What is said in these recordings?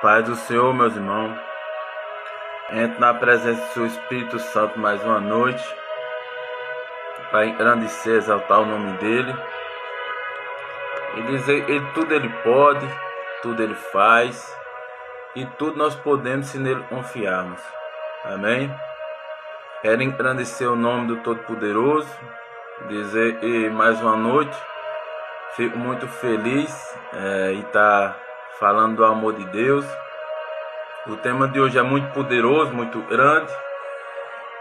Paz do Senhor, meus irmãos. Entro na presença do seu Espírito Santo mais uma noite para engrandecer, exaltar o nome dele e dizer que tudo ele pode, tudo ele faz e tudo nós podemos se nele confiarmos. Amém? Quero engrandecer o nome do Todo-Poderoso, dizer que mais uma noite fico muito feliz e estar falando do amor de Deus. O tema de hoje é muito poderoso, muito grande,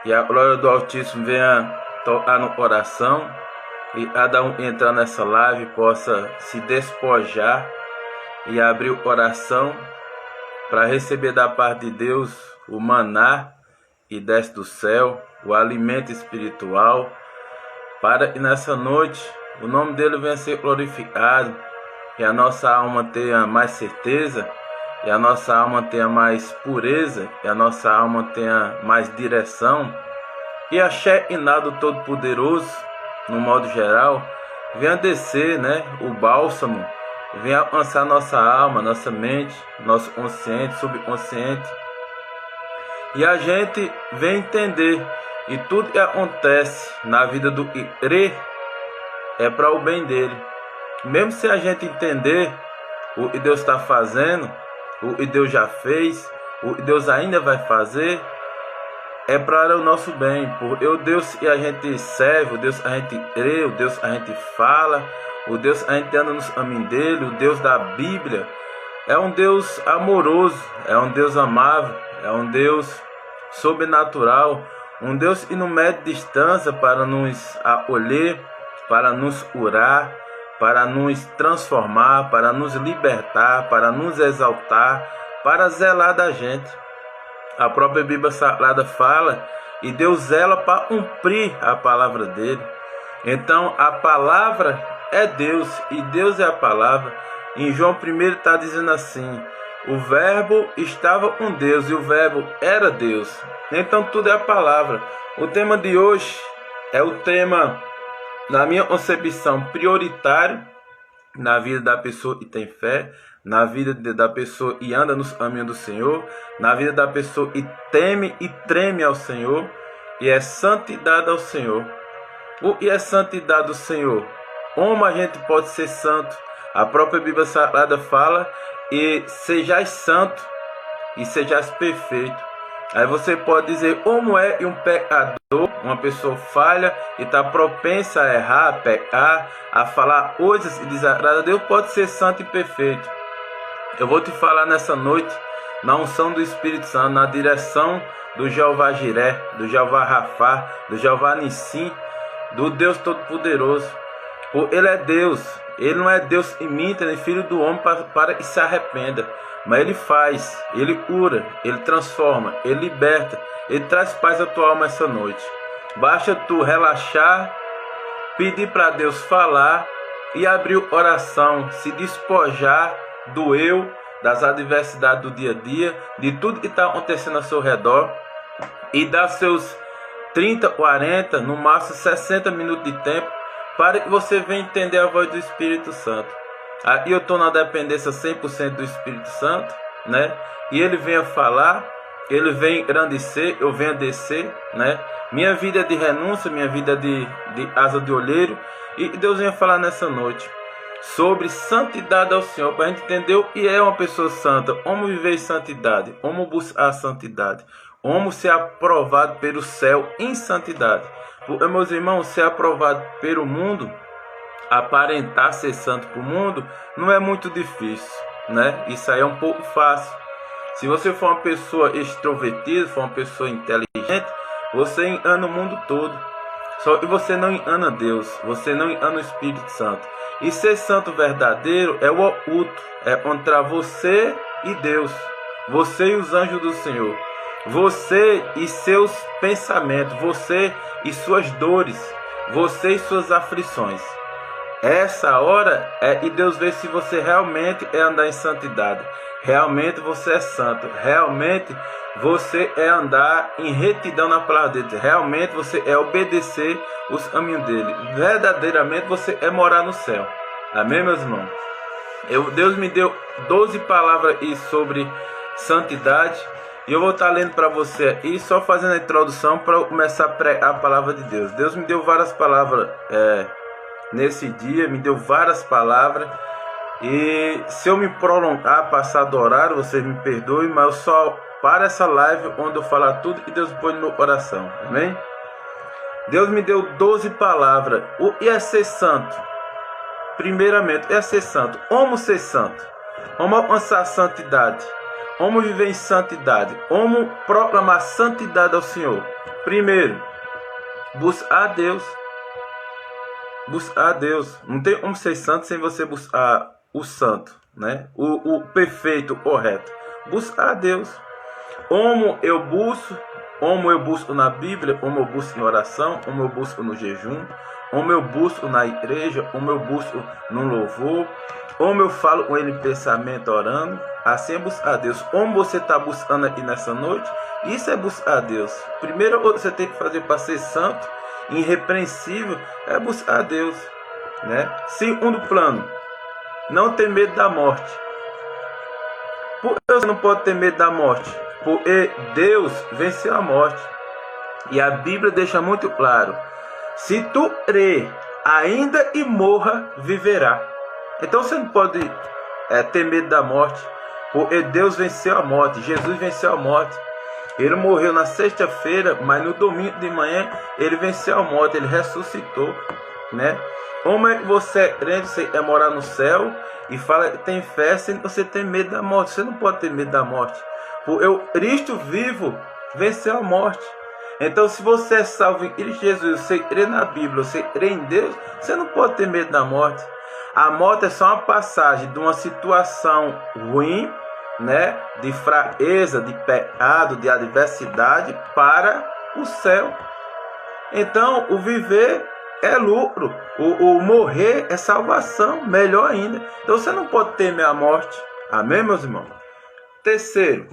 e a glória do Altíssimo venha tocar no coração e cada um entrar nessa live possa se despojar e abrir o coração para receber da parte de Deus o maná que desce do céu, o alimento espiritual, para que nessa noite o nome dele venha ser glorificado e a nossa alma tenha mais certeza, e a nossa alma tenha mais pureza, e a nossa alma tenha mais direção, e a Shekinah do Todo-Poderoso, no modo geral, venha descer, o bálsamo, venha alcançar nossa alma, nossa mente, nosso consciente, subconsciente, e a gente vem entender que tudo que acontece na vida do que crê é para o bem dele. Mesmo se a gente entender o que Deus está fazendo, o que Deus já fez, o que Deus ainda vai fazer, é para o nosso bem. Porque o Deus que a gente serve, o Deus que a gente crê, o Deus que a gente fala, o Deus que a gente anda nos caminhos dele, o Deus da Bíblia, é um Deus amoroso, é um Deus amável, é um Deus sobrenatural, um Deus que não mede distância para nos acolher, para nos curar, para nos transformar, para nos libertar, para nos exaltar, para zelar da gente. A própria Bíblia Sagrada fala e Deus zela para cumprir a palavra dele. Então a palavra é Deus e Deus é a palavra. Em João 1 está dizendo assim: o verbo estava com Deus e o verbo era Deus. Então tudo é a palavra. O tema de hoje é o tema, na minha concepção, prioritário na vida da pessoa que tem fé, na vida da pessoa que anda nos caminhos do Senhor, na vida da pessoa que teme e treme ao Senhor, e é santidade ao Senhor. O que é santidade do Senhor? Como a gente pode ser santo? A própria Bíblia Sagrada fala: e sejais santo e sejais perfeito. Aí você pode dizer como é um pecador, uma pessoa falha e está propensa a errar, a pecar, a falar coisas que desagradam a Deus, pode ser santo e perfeito. Eu vou te falar nessa noite, na unção do Espírito Santo, na direção do Jeová Jiré, do Jeová Rafá, do Jeová Nissim, do Deus Todo-Poderoso. Ele é Deus, ele não é Deus que imita, nem filho do homem para que se arrependa. Mas ele faz, ele cura, ele transforma, ele liberta, ele traz paz à tua alma essa noite. Basta tu relaxar, pedir para Deus falar e abrir o coração, se despojar do eu, das adversidades do dia a dia, de tudo que está acontecendo ao seu redor, e dar seus 30, 40, no máximo 60 minutos de tempo para que você venha entender a voz do Espírito Santo. Aqui eu estou na dependência 100% do Espírito Santo, e ele vem a falar, ele vem engrandecer, eu venho a descer, Minha vida é de renúncia, minha vida é de asa de olheiro, e Deus vem a falar nessa noite sobre santidade ao Senhor, para a gente entender o que é uma pessoa santa, como viver em santidade, como buscar a santidade, como ser aprovado pelo céu em santidade. Porque, meus irmãos, ser aprovado pelo mundo, aparentar ser santo para o mundo, não é muito difícil, Isso aí é um pouco fácil. Se você for uma pessoa extrovertida, for uma pessoa inteligente, você engana o mundo todo. Só que você não engana Deus, você não engana o Espírito Santo. E ser santo verdadeiro é o oculto, é contra você e Deus, você e os anjos do Senhor, você e seus pensamentos, você e suas dores, você e suas aflições. Essa hora é e Deus vê se você realmente é andar em santidade, realmente você é santo, realmente você é andar em retidão na palavra dele, realmente você é obedecer os caminhos dele, verdadeiramente você é morar no céu. Amém, meus irmãos? Deus me deu 12 palavras aí sobre santidade. E eu vou estar lendo para você aí, só fazendo a introdução para começar a pregar a palavra de Deus. Deus me deu várias palavras nesse dia, me deu várias palavras. E se eu me prolongar, passar do horário, vocês me perdoem, mas eu só paro essa live onde eu falar tudo que Deus põe no meu coração. Amém? Deus me deu 12 palavras. O que é ser santo? Primeiramente, é ser santo. Como ser santo? Como alcançar a santidade? Como viver em santidade? Como proclamar santidade ao Senhor? Primeiro, buscar a Deus. Buscar a Deus. Não tem como ser santo sem você buscar o santo, né? O perfeito, o correto. Buscar a Deus. Como eu busco na Bíblia, como eu busco em oração, como eu busco no jejum, como eu busco na igreja, como eu busco no louvor, como eu falo com ele em pensamento orando. Assim é buscar a Deus. Como você está buscando aqui nessa noite, isso é buscar a Deus. Primeiro você tem que fazer para ser santo, irrepreensível, é buscar a Deus, né? Segundo plano, não ter medo da morte. Por que você não pode ter medo da morte? Porque Deus venceu a morte. E a Bíblia deixa muito claro: se tu crer, ainda e morra, viverá. Então você não pode ter medo da morte, porque Deus venceu a morte. Jesus venceu a morte. Ele morreu na sexta-feira, mas no domingo de manhã ele venceu a morte, ele ressuscitou, né? Como é que você é crente, você é morar no céu e fala que tem fé sem você ter medo da morte? Você não pode ter medo da morte, porque o Cristo vivo venceu a morte. Então, se você é salvo em Cristo Jesus, você crê na Bíblia, você crê em Deus, você não pode ter medo da morte. A morte é só uma passagem de uma situação ruim, né, de fraqueza, de pecado, de adversidade para o céu. Então, o viver é lucro, o morrer é salvação, melhor ainda. Então, você não pode temer a morte. Amém, meus irmãos? Terceiro,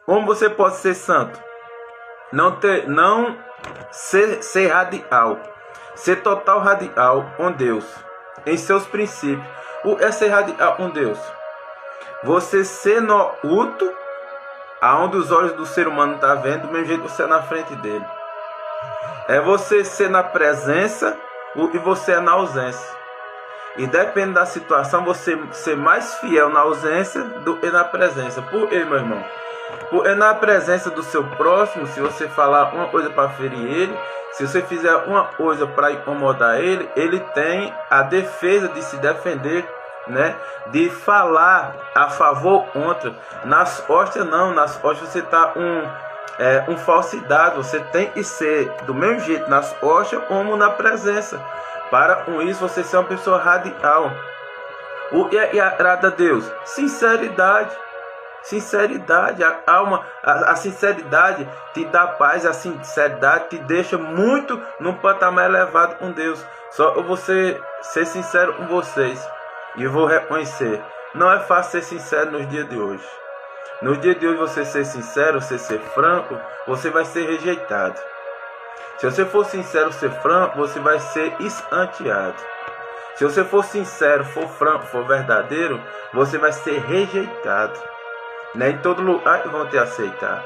como você pode ser santo? Não ser radical, ser total radical com Deus, em seus princípios. O que é ser radical com Deus? Você ser no oculto, aonde os olhos do ser humano estão vendo, do mesmo jeito que você é na frente dele. É você ser na presença e você é na ausência. E depende da situação, você ser mais fiel na ausência do que na presença. Por quê, meu irmão? Porque na presença do seu próximo, se você falar uma coisa para ferir ele, se você fizer uma coisa para incomodar ele, ele tem a defesa de se defender, né? De falar a favor ou contra. Nas costas não, nas costas você está um falsidade. Você tem que ser do mesmo jeito nas costas como na presença. Para com isso você ser uma pessoa radical. O que agrada a Deus? Sinceridade. Sinceridade, a sinceridade te dá paz, a sinceridade te deixa muito num patamar elevado com Deus. Só você ser sincero com vocês, e eu vou reconhecer, não é fácil ser sincero nos dias de hoje. No dia de hoje você ser sincero, você ser franco, você vai ser rejeitado. Se você for sincero, ser franco, você vai ser escanteado. Se você for sincero, for franco, for verdadeiro, você vai ser rejeitado. Nem todo lugar vão te aceitar.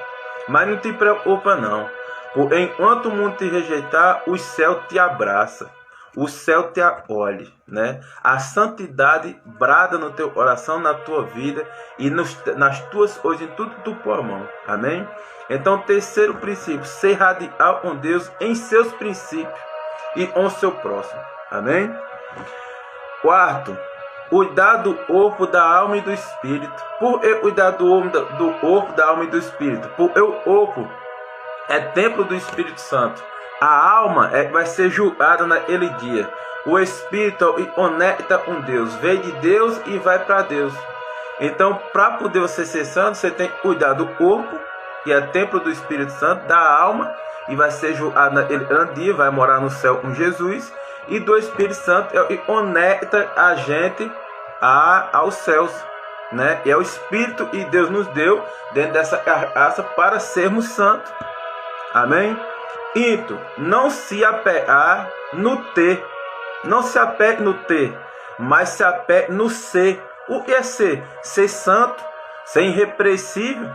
Mas não te preocupa não. Porque enquanto o mundo te rejeitar, o céu te abraça. O céu te acolhe, né? A santidade brada no teu coração, na tua vida e nas tuas coisas, em tudo que tu põe a mão. Amém? Então, terceiro princípio, ser radical com Deus em seus princípios e com o seu próximo. Amém? Quarto, cuidar do corpo, da alma e do espírito. Por que cuidar do corpo, da alma e do espírito? Porque o corpo é templo do Espírito Santo. A alma vai ser julgada naquele dia. O espírito conecta com Deus, veio de Deus e vai para Deus. Então, para poder você ser santo, você tem que cuidar do corpo, que é templo do Espírito Santo, da alma, e vai ser julgado naquele grande dia, vai morar no céu com Jesus, e do Espírito Santo, que conecta a gente aos céus, né? E é o Espírito que Deus nos deu dentro dessa carcaça para sermos santos. Amém? Quinto, não se apegar no ter. Não se apegue no ter. mas se apegue no ser. O que é ser? Ser santo, ser irrepreensível,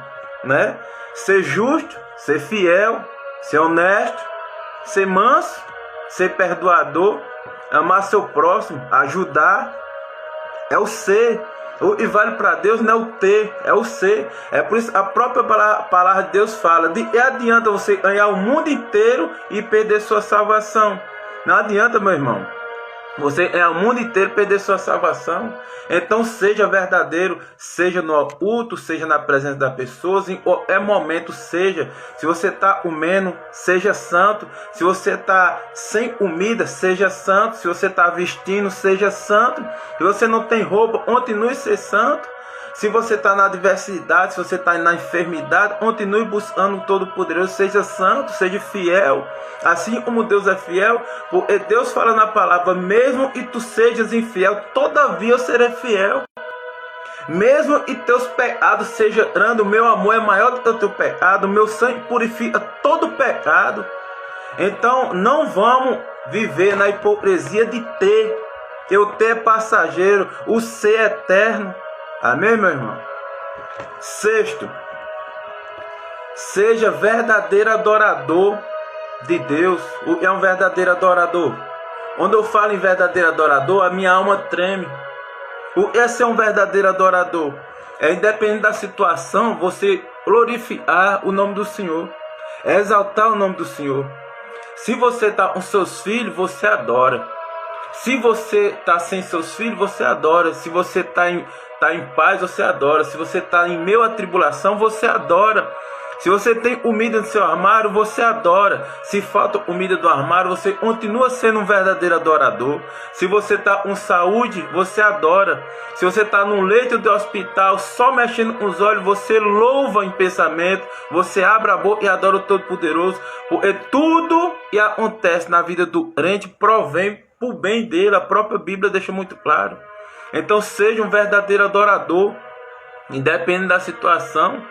né? Ser justo, ser fiel, ser honesto, ser manso, ser perdoador, amar seu próximo, ajudar. É o ser. O que vale para Deus não é o ter, é o ser. É por isso a própria palavra de Deus fala: de que adianta você ganhar o mundo inteiro e perder sua salvação? Não adianta, meu irmão, você ganhar o mundo inteiro e perder sua salvação. Então seja verdadeiro, seja no culto, seja na presença das pessoas, em qualquer momento seja. Se você está comendo, seja santo. Se você está sem comida, seja santo. Se você está vestindo, seja santo. Se você não tem roupa, continue a ser santo. Se você está na adversidade, se você está na enfermidade, continue buscando o Todo-Poderoso, seja santo, seja fiel, assim como Deus é fiel, porque Deus fala na palavra: mesmo que tu sejas infiel, todavia eu serei fiel. Mesmo que teus pecados sejam grandes, o meu amor é maior do que o teu pecado, o meu sangue purifica todo pecado. Então não vamos viver na hipocrisia de ter, que o ter é passageiro, o ser é eterno. Amém, meu irmão? Sexto, seja verdadeiro adorador de Deus. O que é um verdadeiro adorador? Quando eu falo em verdadeiro adorador, a minha alma treme. O que é ser um verdadeiro adorador? É, independente da situação, você glorificar o nome do Senhor, é exaltar o nome do Senhor. Se você está com seus filhos, você adora. Se você está sem seus filhos, você adora. Se você está em paz, você adora. Se você está em meio à tribulação, você adora. Se você tem comida no seu armário, você adora. Se falta comida do armário, você continua sendo um verdadeiro adorador. Se você está com saúde, você adora. Se você está num leito de hospital, só mexendo com os olhos, você louva em pensamento. Você abre a boca e adora o Todo-Poderoso. Porque tudo que acontece na vida do crente provém por bem dele. A própria Bíblia deixa muito claro. Então seja um verdadeiro adorador, independente da situação.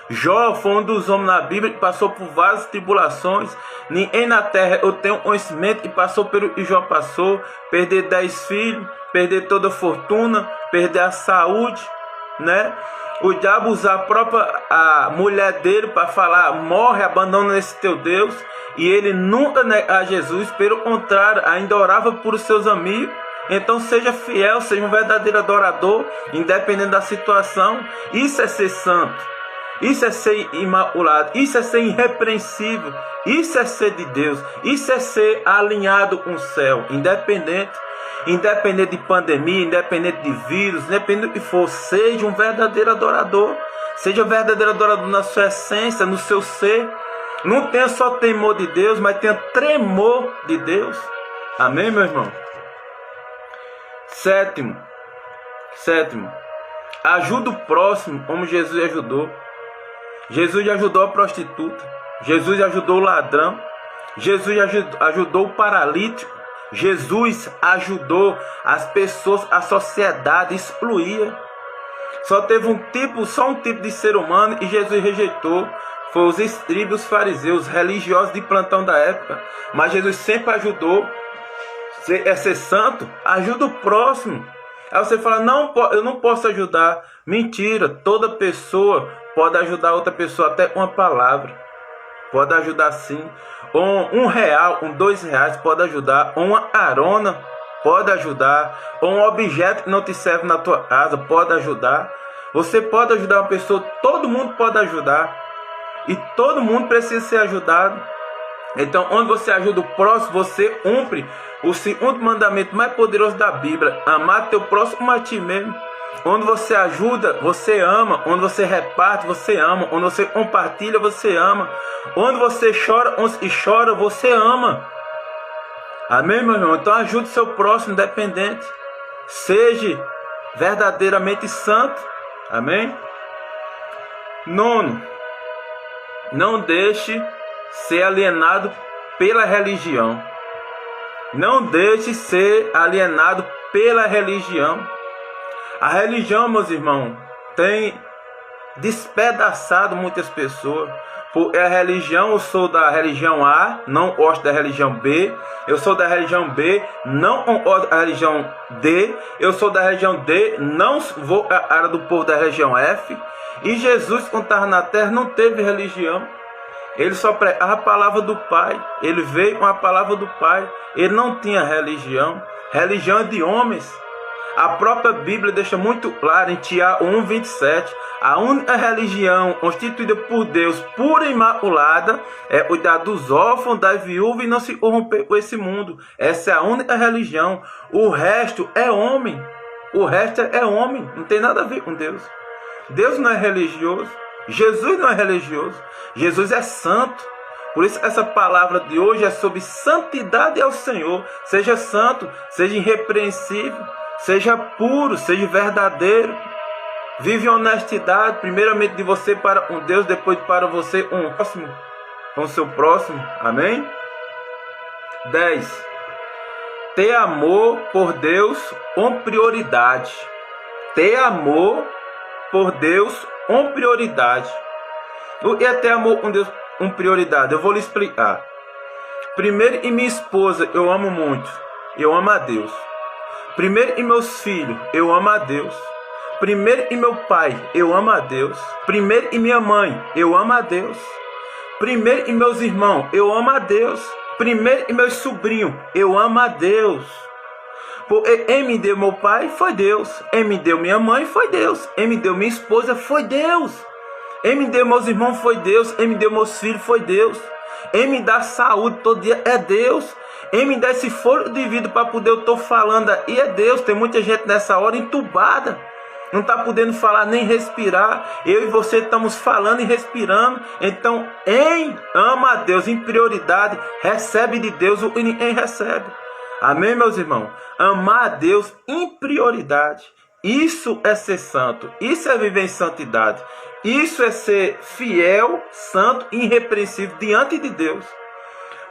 Jó foi um dos homens na Bíblia que passou por várias tribulações. Ninguém na terra eu tenho conhecimento que passou pelo que Jó passou. Perder 10 filhos, perder toda a fortuna, perder a saúde, né? O diabo usar a mulher dele para falar: morre, abandona esse teu Deus. E ele nunca negava a Jesus, pelo contrário, ainda orava por os seus amigos. Então seja fiel, seja um verdadeiro adorador, independente da situação. Isso é ser santo, isso é ser imaculado, isso é ser irrepreensível, isso é ser de Deus, isso é ser alinhado com o céu, independente de pandemia, independente de vírus, independente do que for. Seja um verdadeiro adorador, seja um verdadeiro adorador na sua essência, no seu ser. Não tenha só temor de Deus, mas tenha tremor de Deus. Amém, meu irmão? Sétimo, ajuda o próximo como Jesus ajudou. Jesus ajudou a prostituta, Jesus ajudou o ladrão, Jesus ajudou o paralítico, Jesus ajudou as pessoas, a sociedade excluía. Só um tipo de ser humano e Jesus rejeitou. Foi os escribas, os fariseus, os religiosos de plantão da época. Mas Jesus sempre ajudou. Ser santo, ajuda o próximo. Aí você fala: não, eu não posso ajudar. Mentira, toda pessoa pode ajudar outra pessoa, até com uma palavra. Pode ajudar sim. Ou R$1, R$2 pode ajudar. Ou uma carona pode ajudar. Ou um objeto que não te serve na tua casa pode ajudar. Você pode ajudar uma pessoa, todo mundo pode ajudar. E todo mundo precisa ser ajudado. Então, onde você ajuda o próximo, você cumpre o segundo mandamento mais poderoso da Bíblia: amar teu próximo como a ti mesmo. Onde você ajuda, você ama. Onde você reparte, você ama. Onde você compartilha, você ama. Onde você chora, você ama. Amém, meu irmão? Então ajude o seu próximo independente. Seja verdadeiramente santo. Amém? Nono, não deixe ser alienado pela religião. Não deixe ser alienado pela religião. A religião, meus irmãos, tem despedaçado muitas pessoas. Por a religião, eu sou da religião A, não gosto da religião B. Eu sou da religião B, não gosto da religião D. Eu sou da religião D, não vou à área do povo da religião F. E Jesus, quando estava na terra, não teve religião. Ele só pregava a palavra do Pai. Ele veio com a palavra do Pai. Ele não tinha religião. Religião é de homens. A própria Bíblia deixa muito claro em Tiago 1:27. A única religião constituída por Deus, pura e imaculada, é cuidar dos órfãos, das viúvas e não se corromper com esse mundo. Essa é a única religião. O resto é homem. O resto é homem. Não tem nada a ver com Deus. Deus não é religioso. Jesus não é religioso. Jesus é santo. Por isso essa palavra de hoje é sobre santidade ao Senhor. Seja santo, seja irrepreensível, seja puro, seja verdadeiro. Vive honestidade, primeiramente de você para um Deus, depois para você próximo, com o seu próximo. Amém? 10. Ter amor por Deus com prioridade. Ter amor por Deus com prioridade. O que é ter amor com Deus com prioridade? Eu vou lhe explicar. Primeiro, em minha esposa, eu amo muito. Eu amo a Deus. Primeiro, em meus filhos, eu amo a Deus. Primeiro, em meu pai, eu amo a Deus. Primeiro, em minha mãe, eu amo a Deus. Primeiro, em meus irmãos, eu amo a Deus. Primeiro, em meus sobrinhos, eu amo a Deus. Porque quem me deu meu pai foi Deus. Quem me deu minha mãe foi Deus. Quem me deu minha esposa foi Deus. Quem me deu meus irmãos foi Deus. Quem me deu meus filhos foi Deus. Quem me dá saúde todo dia é Deus. Quem me dá esse fôlego de vida para poder eu estar falando aí é Deus. Tem muita gente nessa hora entubada. Não está podendo falar nem respirar. Eu e você estamos falando e respirando. Então, quem ama a Deus em prioridade, recebe de Deus o que ninguém recebe. Amém, meus irmãos? Amar a Deus em prioridade. Isso é ser santo. Isso é viver em santidade. Isso é ser fiel, santo e irrepreensível diante de Deus.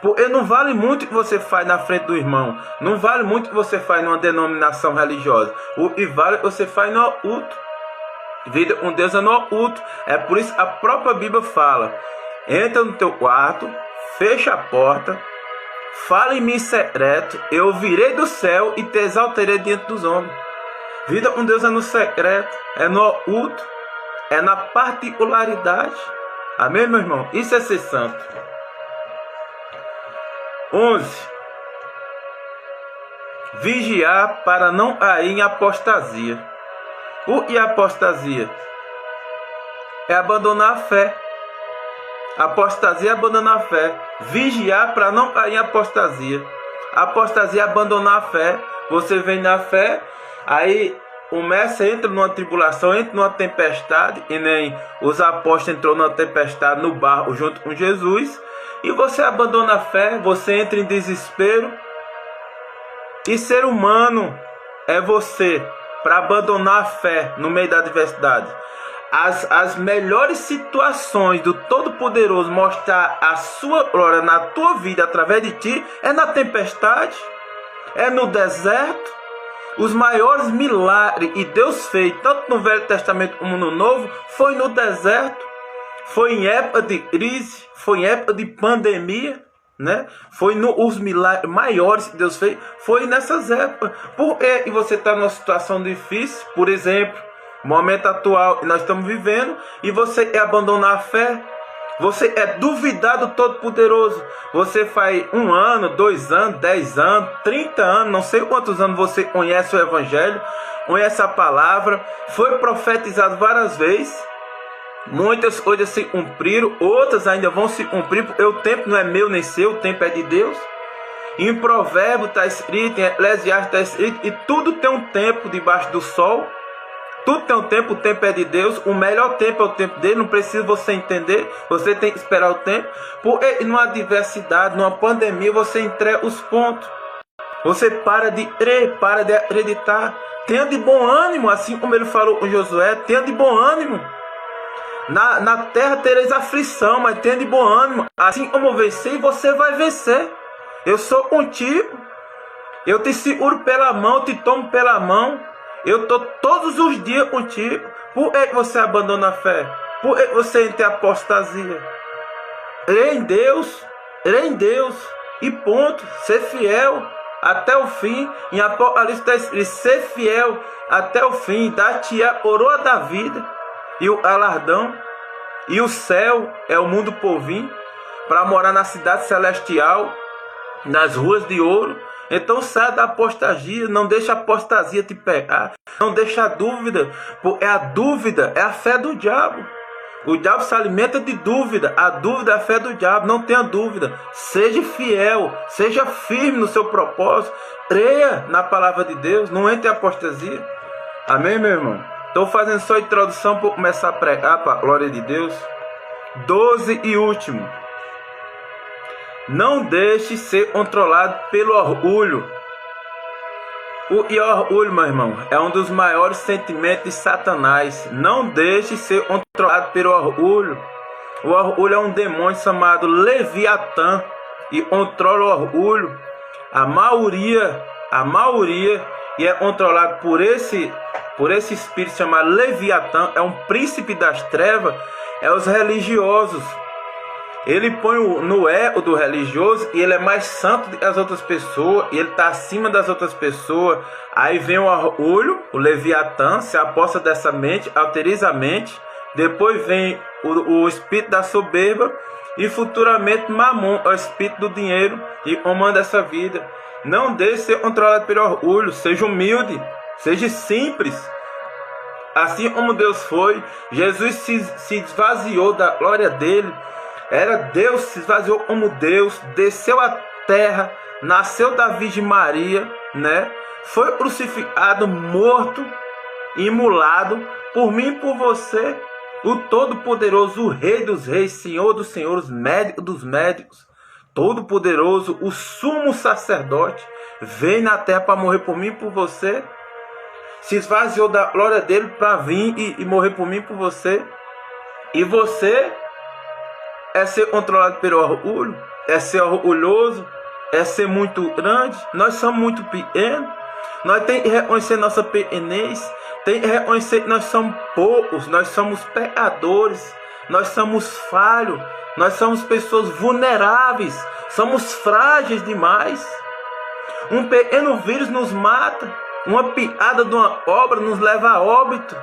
Porque não vale muito o que você faz na frente do irmão. Não vale muito o que você faz numa denominação religiosa. O que vale o que você faz no oculto. Vida com Deus é no oculto. É por isso que a própria Bíblia fala: entra no teu quarto, fecha a porta, fala em mim secreto, eu virei do céu e te exaltarei diante dos homens. Vida com Deus é no secreto, é no oculto, é na particularidade. Amém, meu irmão? Isso é ser santo. 11. Vigiar para não cair em apostasia. O que é apostasia? É abandonar a fé. Apostasia é abandonar a fé. Vigiar para não cair em apostasia. Apostasia é abandonar a fé. Você vem na fé, aí o mestre entra numa tribulação, entra numa tempestade, e nem os apóstolos entrou numa tempestade no barco junto com Jesus, e você abandona a fé, você entra em desespero. E ser humano é você, para abandonar a fé no meio da adversidade. As melhores situações do Todo-Poderoso mostrar a sua glória na tua vida através de ti é na tempestade, é no deserto. Os maiores milagres que Deus fez, tanto no Velho Testamento como no Novo, foi no deserto. Foi em época de crise, foi em época de pandemia, né? Foi os milagres maiores que Deus fez, foi nessas épocas. Porque você está numa situação difícil, por exemplo, momento atual que nós estamos vivendo, e você quer abandonar a fé, você é duvidar do Todo-Poderoso. Você faz 1 ano, 2 anos, 10 anos, 30 anos, não sei quantos anos você conhece o Evangelho, conhece a palavra, foi profetizado várias vezes. Muitas coisas se cumpriram, outras ainda vão se cumprir, porque o tempo não é meu nem seu, o tempo é de Deus. Em Provérbio está escrito, em Eclesiastes está escrito, e tudo tem um tempo debaixo do sol. Tudo tem um tempo, o tempo é de Deus. O melhor tempo é o tempo dele, não precisa você entender, você tem que esperar o tempo. Porque numa adversidade, numa pandemia, você entrega os pontos. Você para de crer, para de acreditar. Tenha de bom ânimo, assim como ele falou com Josué, tenha de bom ânimo. Na terra tereis aflição, mas tenha de bom ânimo. Assim como eu venci, você vai vencer. Eu sou contigo. Eu te seguro pela mão, te tomo pela mão. Eu estou todos os dias contigo. Por que você abandona a fé? Por que você entra em apostasia? Crê em Deus e ponto. Ser fiel até o fim. Em Apocalipse está escrito: ser fiel até o fim, dar-te a coroa da vida e o galardão. E o céu é o mundo por vir, para morar na cidade celestial, nas ruas de ouro. Então saia da apostasia, não deixa a apostasia te pegar, não deixa a dúvida, porque a dúvida é a fé do diabo. O diabo se alimenta de dúvida, a dúvida é a fé do diabo, não tenha dúvida. Seja fiel, seja firme no seu propósito, creia na palavra de Deus, não entre em apostasia. Amém, meu irmão? Estou fazendo só a introdução para começar a pregar para a glória de Deus. 12 e último. Não deixe ser controlado pelo orgulho. O orgulho, meu irmão, é um dos maiores sentimentos de Satanás. Não deixe ser controlado pelo orgulho. O orgulho é um demônio chamado Leviatã e controla o orgulho. A maioria e é controlado por esse espírito chamado Leviatã, é um príncipe das trevas, é os religiosos. Ele põe no ego do religioso e ele é mais santo que as outras pessoas, e ele está acima das outras pessoas. Aí vem o orgulho, o Leviatã, se aposta dessa mente, alteriza a mente. Depois vem o espírito da soberba e futuramente Mamon, o espírito do dinheiro, e comanda essa vida. Não deixe ser controlado pelo orgulho, seja humilde, seja simples. Assim como Deus foi, Jesus se esvaziou da glória dele. Era Deus, se esvaziou como Deus, desceu à terra, nasceu da Virgem Maria, né? Foi crucificado, morto, imolado por mim e por você. O Todo-Poderoso, o Rei dos Reis, Senhor dos Senhores, Médico dos Médicos, Todo-Poderoso, o Sumo Sacerdote, veio na terra para morrer por mim e por você. Se esvaziou da glória dele para vir e morrer por mim e por você. E você é ser controlado pelo orgulho, é ser orgulhoso, é ser muito grande. Nós somos muito pequenos. Nós temos que reconhecer nossa pequenez, tem que reconhecer que nós somos poucos, nós somos pecadores, nós somos falhos, nós somos pessoas vulneráveis, somos frágeis demais. Um pequeno vírus nos mata, uma piada de uma cobra nos leva a óbito,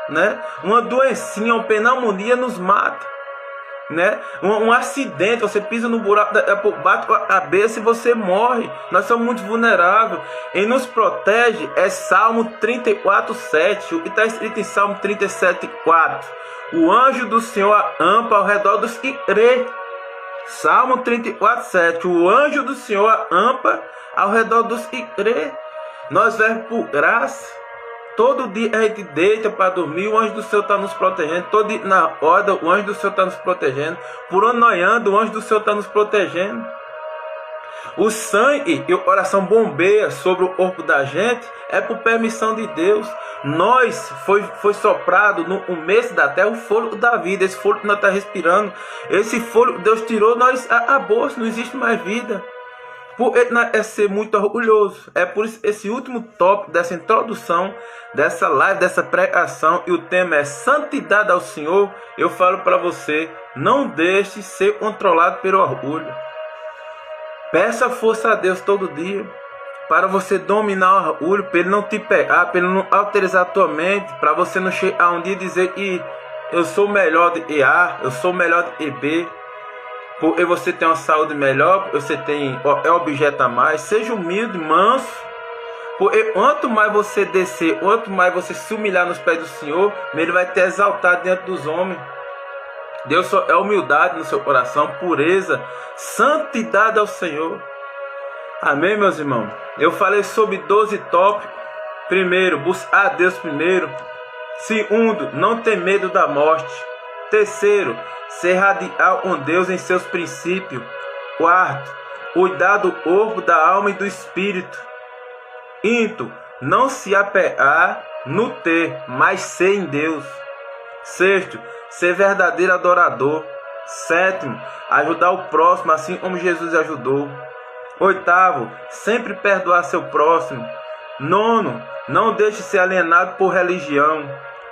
né? Uma doencinha, uma pneumonia nos mata, né? Um acidente, você pisa no buraco, bate com a cabeça e você morre. Nós somos muito vulneráveis. E nos protege é Salmo 34:7, o que está escrito em Salmo 37:4. O anjo do Senhor acampa ao redor dos que crê. Salmo 34:7. O anjo do Senhor acampa ao redor dos que crê. Nós vivemos por graça. Todo dia a gente deita para dormir, o anjo do Senhor está nos protegendo. Todo dia na roda, o anjo do Senhor está nos protegendo. Por onde nós andamos, o anjo do Senhor está nos protegendo. O sangue e o coração bombeia sobre o corpo da gente é por permissão de Deus. Nós foi soprado no começo da terra o fôlego da vida. Esse fôlego que nós estamos respirando, esse fôlego que Deus tirou, nós acabou, não existe mais vida. É ser muito orgulhoso. É por isso esse último tópico dessa introdução, dessa live, dessa pregação, e o tema é santidade ao Senhor. Eu falo para você, não deixe ser controlado pelo orgulho. Peça força a Deus todo dia para você dominar o orgulho, para ele não te pegar, para ele não alterizar a tua mente, para você não chegar um dia e dizer que eu sou melhor de A, eu sou melhor de B. Porque você tem uma saúde melhor, porque você tem objeto a mais. Seja humilde, manso. Porque quanto mais você descer, quanto mais você se humilhar nos pés do Senhor, ele vai te exaltar diante dos homens. Deus só é humildade no seu coração, pureza, santidade ao Senhor. Amém, meus irmãos? Eu falei sobre 12 tópicos. Primeiro, buscar a Deus primeiro. Segundo, não ter medo da morte. Terceiro, ser radical com Deus em seus princípios. Quarto, cuidar do corpo, da alma e do espírito. Quinto, não se apegar no ter, mas ser em Deus. Sexto, ser verdadeiro adorador. Sétimo, ajudar o próximo assim como Jesus ajudou. Oitavo, sempre perdoar seu próximo. Nono, não deixe ser alienado por religião.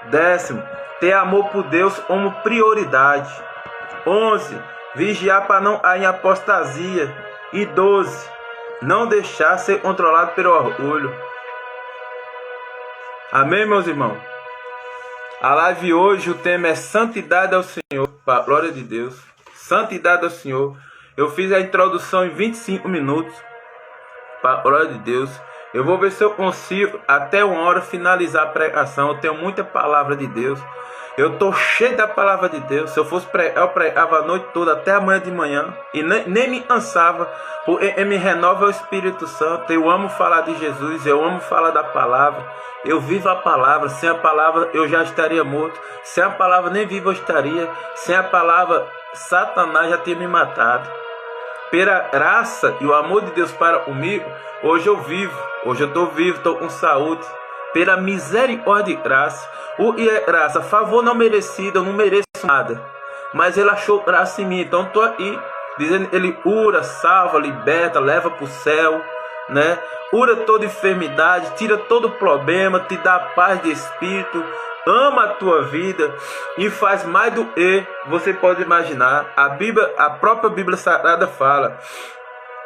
Décimo, ter amor por Deus como prioridade. 11. vigiar para não cair em apostasia. E 12, não deixar ser controlado pelo orgulho. Amém, meus irmãos? A live hoje, o tema é santidade ao Senhor, para a glória de Deus. Santidade ao Senhor. Eu fiz a introdução em 25 minutos, para a glória de Deus. Eu vou ver se eu consigo até 1 hora finalizar a pregação. Eu tenho muita palavra de Deus. Eu estou cheio da palavra de Deus. Se eu fosse pregar, eu pregava a noite toda, até amanhã de manhã. E nem me cansava, porque me renova o Espírito Santo. Eu amo falar de Jesus, eu amo falar da palavra. Eu vivo a palavra. Sem a palavra eu já estaria morto. Sem a palavra nem vivo eu estaria. Sem a palavra Satanás já tinha me matado. Pela graça e o amor de Deus para comigo, hoje eu vivo. Hoje eu estou vivo, estou com saúde. Pela misericórdia e graça. O e é graça, favor não merecido, eu não mereço nada. Mas ele achou graça em mim. Então estou aí dizendo, ele cura, salva, liberta, leva para o céu, né? Cura toda enfermidade, tira todo problema, te dá paz de espírito, ama a tua vida e faz mais do que você pode imaginar. A Bíblia, a própria Bíblia Sagrada fala: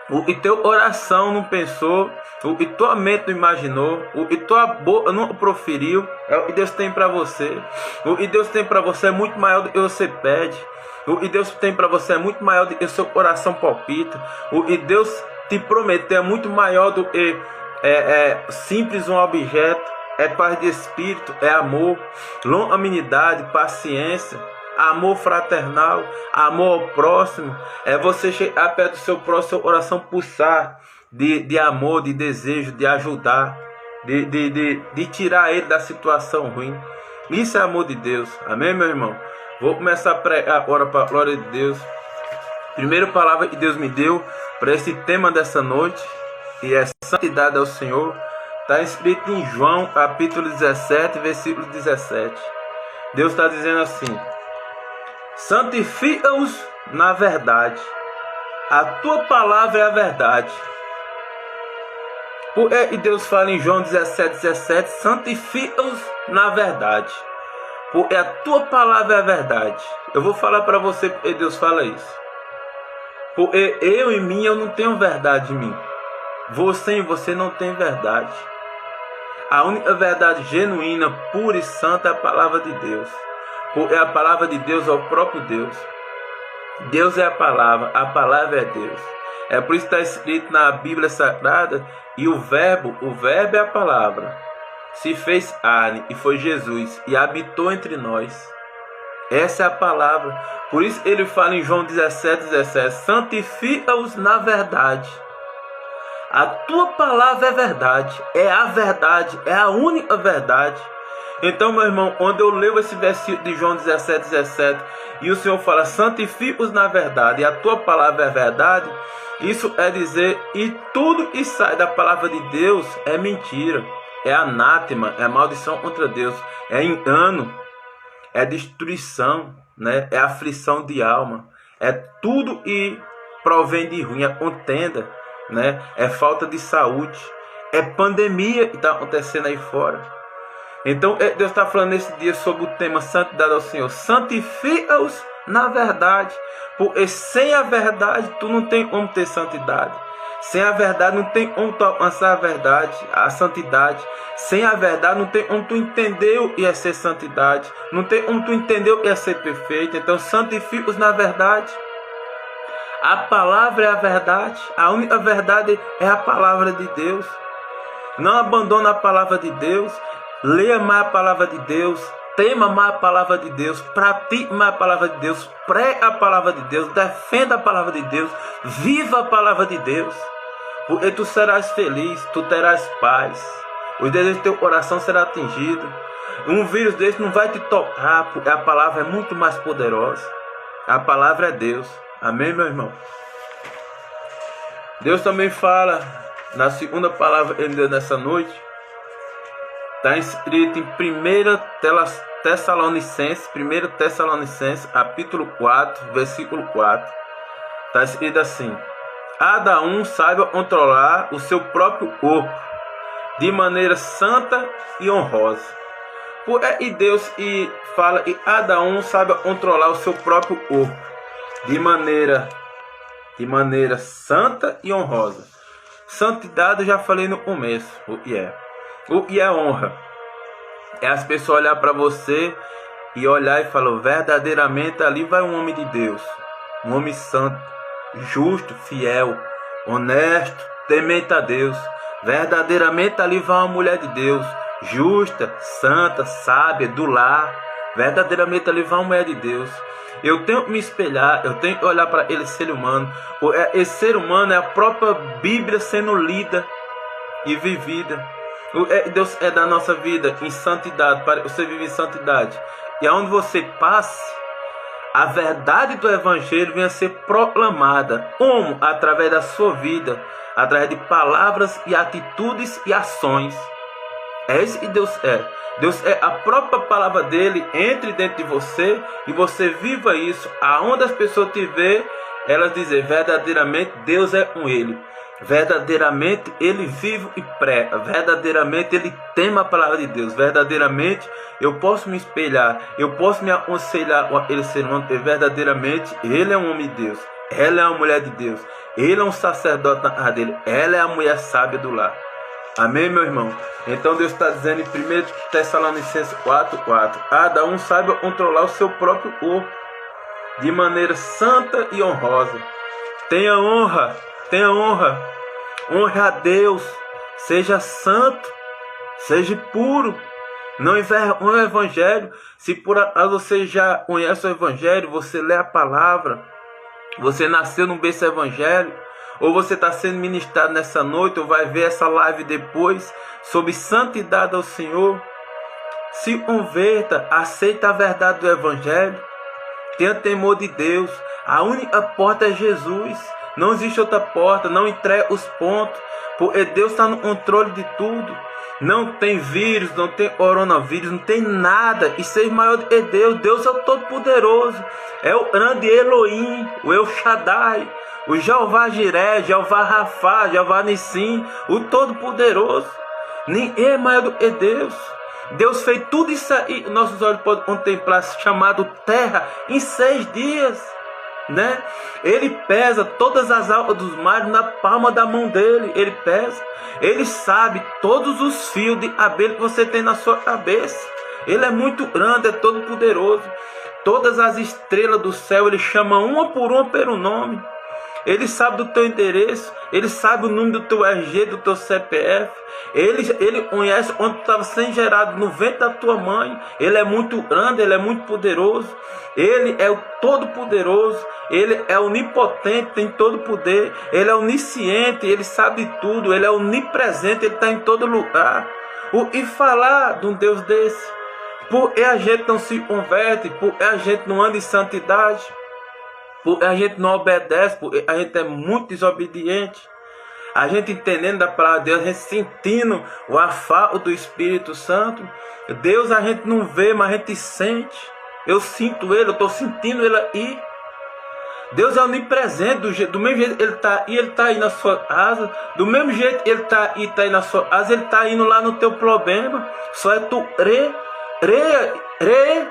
o que teu coração não pensou, o que tua mente não imaginou, o que tua boca não proferiu, é o que Deus tem para você. O que Deus tem para você é muito maior do que você pede. O que Deus tem para você é muito maior do que o seu coração palpita. O que Deus te prometeu é muito maior do que simples um objeto. É paz de espírito, é amor, longanimidade, paciência, amor fraternal, amor ao próximo. É você chegar perto do seu próximo, seu coração pulsar de amor, de desejo, de ajudar, de tirar ele da situação ruim. Isso é amor de Deus. Amém, meu irmão? Vou começar a pregar agora para a glória de Deus. Primeira palavra que Deus me deu para esse tema dessa noite, e é santidade ao Senhor. Está escrito em João capítulo 17, versículo 17. Deus está dizendo assim: santifica-os na verdade, a tua palavra é a verdade. E Deus fala em João 17, 17: santifica-os na verdade, porque a tua palavra é a verdade. Eu vou falar para você porque Deus fala isso. Porque eu em mim, eu não tenho verdade em mim. Você em você não tem verdade. A única verdade genuína, pura e santa é a palavra de Deus. Porque a palavra de Deus é o próprio Deus. Deus é a palavra é Deus. É por isso que está escrito na Bíblia Sagrada, e o verbo é a palavra, se fez carne e foi Jesus e habitou entre nós. Essa é a palavra. Por isso ele fala em João 17, 17: santifica-os na verdade. A tua palavra é verdade, é a única verdade. Então, meu irmão, quando eu leio esse versículo de João 17, 17, e o Senhor fala: santifica-os na verdade, e a tua palavra é verdade, isso é dizer, e tudo que sai da palavra de Deus é mentira, é anátema, é maldição contra Deus, é engano, é destruição, né? É aflição de alma, é tudo que provém de ruim, é contenda, né? É falta de saúde, é pandemia que está acontecendo aí fora. Então Deus está falando nesse dia sobre o tema santidade ao Senhor. Santifica-os na verdade, porque sem a verdade tu não tem como ter santidade. Sem a verdade não tem como tu alcançar a verdade, a santidade. Sem a verdade não tem como tu entender o que é ser santidade. Não tem como tu entender o que é ser perfeito. Então santifica-os na verdade. A palavra é a verdade. A única verdade é a palavra de Deus. Não abandona a palavra de Deus. Leia mais a palavra de Deus. Tema mais a palavra de Deus. Pratique mais a palavra de Deus. Prega a palavra de Deus. Defenda a palavra de Deus. Viva a palavra de Deus. Porque tu serás feliz. Tu terás paz. Os desejos do teu coração serão atingidos. Um vírus desse não vai te tocar. Porque a palavra é muito mais poderosa. A palavra é Deus. Amém, meu irmão? Deus também fala na segunda palavra que ele deu nessa noite. Está escrito em 1 Tessalonicenses, capítulo 4, versículo 4. Está escrito assim: cada um saiba controlar o seu próprio corpo de maneira santa e honrosa. E Deus fala que cada um saiba controlar o seu próprio corpo. de maneira santa e honrosa. Santidade eu já falei no começo, o que é. O que é honra? É as pessoas olhar para você e olhar e falar, verdadeiramente ali vai um homem de Deus, um homem santo, justo, fiel, honesto, temente a Deus. Verdadeiramente ali vai uma mulher de Deus, justa, santa, sábia, do lar. Verdadeiramente ali vai uma mulher de Deus. Eu tenho que me espelhar, eu tenho que olhar para ele, ser humano. Esse ser humano é a própria Bíblia sendo lida e vivida. Deus é da nossa vida em santidade, para você viver em santidade. E aonde você passe, a verdade do Evangelho venha a ser proclamada. Como? Através da sua vida, através de palavras e atitudes e ações. É isso que Deus é. Deus é a própria palavra dele, entre dentro de você e você viva isso. Aonde as pessoas te verem, elas dizem, verdadeiramente Deus é com ele. Verdadeiramente ele vive e prega. Verdadeiramente ele teme a palavra de Deus. Verdadeiramente eu posso me espelhar, eu posso me aconselhar com aquele ser humano, porque verdadeiramente ele é um homem de Deus, ela é uma mulher de Deus, ele é um sacerdote na casa dele, ela é a mulher sábia do lar. Amém, meu irmão? Então Deus está dizendo em 1 Tessalonicenses 4:4, cada um saiba controlar o seu próprio corpo de maneira santa e honrosa. Tenha honra, honre a Deus, seja santo, seja puro, não envergonhe o Evangelho. Se por acaso você já conhece o Evangelho, você lê a palavra, você nasceu num berço evangélico, ou você está sendo ministrado nessa noite, ou vai ver essa live depois, sobre santidade ao Senhor, se converta, aceita a verdade do Evangelho, tenha temor de Deus. A única porta é Jesus, não existe outra porta, não entregue os pontos, porque Deus está no controle de tudo. Não tem vírus, não tem coronavírus, não tem nada. E seja maior do que Deus. Deus é o Todo-Poderoso, é o grande Elohim, o El Shaddai, o Jeová Jiré, Jeová Rafá, Jeová Nissim, o Todo-Poderoso. Ninguém é maior do que Deus. Deus fez tudo isso aí, nossos olhos podem contemplar, chamado terra, em 6 dias. Né? Ele pesa todas as águas dos mares na palma da mão dele. Ele pesa, ele sabe todos os fios de cabelo que você tem na sua cabeça. Ele é muito grande, é todo poderoso. Todas as estrelas do céu ele chama uma por uma pelo nome. Ele sabe do teu endereço, ele sabe o número do teu RG, do teu CPF. Ele conhece onde tu estava sendo gerado no ventre da tua mãe. Ele é muito grande, ele é muito poderoso. Ele é o Todo-Poderoso, ele é onipotente, tem todo o poder. Ele é onisciente, ele sabe tudo, ele é onipresente, ele está em todo lugar. E falar de um Deus desse, porque a gente não se converte, porque a gente não anda em santidade, porque a gente não obedece, porque a gente é muito desobediente. A gente entendendo da palavra de Deus, a gente sentindo o afago do Espírito Santo. Deus a gente não vê, mas a gente sente. Eu sinto ele, eu estou sentindo ele aí. Deus é onipresente, do mesmo jeito ele está aí, ele está aí na sua casa. Do mesmo jeito ele está aí na sua casa, ele está indo lá no teu problema. Só é tu crer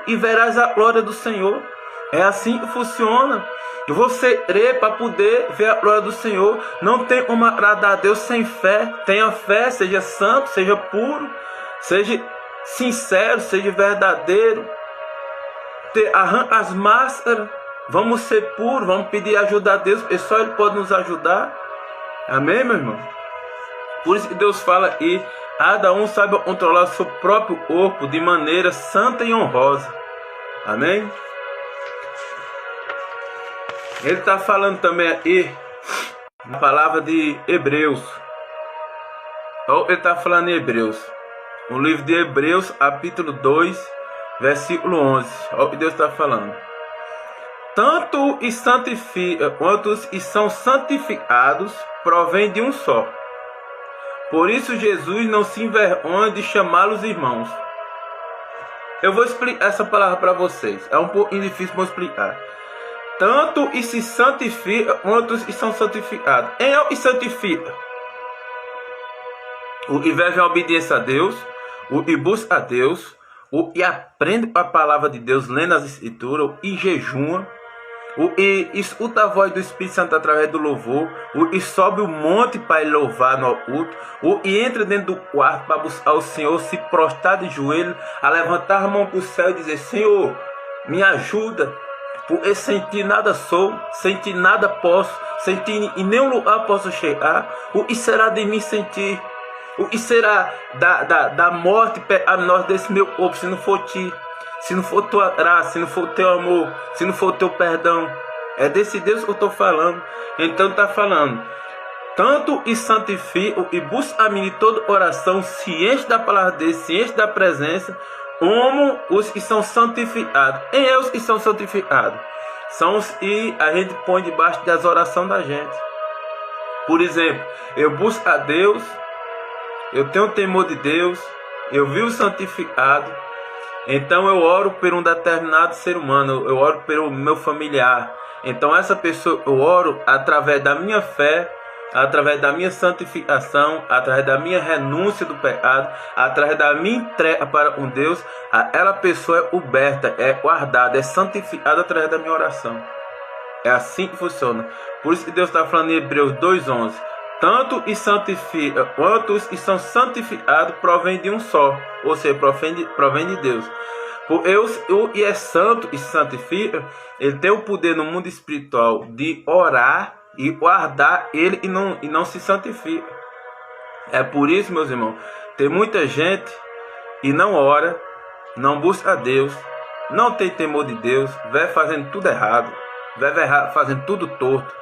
e verás a glória do Senhor. É assim que funciona. Você crê para poder ver a glória do Senhor. Não tem como agradar a Deus sem fé. Tenha fé, seja santo, seja puro, seja sincero, seja verdadeiro. Arranca as máscaras. Vamos ser puros, vamos pedir ajuda a Deus, porque só Ele pode nos ajudar. Amém, meu irmão? Por isso que Deus fala aí, cada um saiba controlar o seu próprio corpo de maneira santa e honrosa. Amém? Ele está falando também aí na palavra de Hebreus. Ele está falando em Hebreus. O livro de Hebreus, capítulo 2, versículo 11. Olha o que Deus está falando. Tanto os santifica quanto os que são santificados provém de um só. Por isso Jesus não se envergonha de chamá-los irmãos. Eu vou explicar essa palavra para vocês. É um pouquinho difícil para explicar. Tanto e se santifica quanto os que são santificados. Quem é o que santifica? O que vive a obediência a Deus, o que busca a Deus, o que aprende a palavra de Deus, lendo as escrituras, o que jejuma, E escuta a voz do Espírito Santo através do louvor, e sobe o monte para louvar no culto, e entra dentro do quarto para buscar o Senhor, se prostrar de joelho, a levantar a mão para o céu e dizer: Senhor, me ajuda, porque sem ti nada sou, sem ti nada posso, sem ti em nenhum lugar posso chegar. O que será de mim sem ti? O que será da morte a nós desse meu corpo se não for ti? Se não for tua graça, se não for teu amor, se não for teu perdão. É desse Deus que eu estou falando. Então está falando: tanto e santifica e busca a mim em toda oração, se enche da palavra dele, se enche da presença, como os que são santificados. Quem é os que são santificados? São os que a gente põe debaixo das orações da gente. Por exemplo, eu busco a Deus, eu tenho temor de Deus, eu vivo santificado. Então eu oro por um determinado ser humano, eu oro pelo meu familiar. Então essa pessoa, eu oro através da minha fé, através da minha santificação, através da minha renúncia do pecado, através da minha entrega para um Deus. Aquela pessoa é coberta, é guardada, é santificada através da minha oração. É assim que funciona. Por isso que Deus está falando em Hebreus 2:11. Tanto e santifica, quantos e são santificados provém de um só, ou seja, provém de Deus. Por o e é santo e se santifica, ele tem o poder no mundo espiritual de orar e guardar ele e não se santifica. É por isso, meus irmãos, tem muita gente e não ora, não busca a Deus, não tem temor de Deus, vai fazendo tudo errado, vai fazendo tudo torto.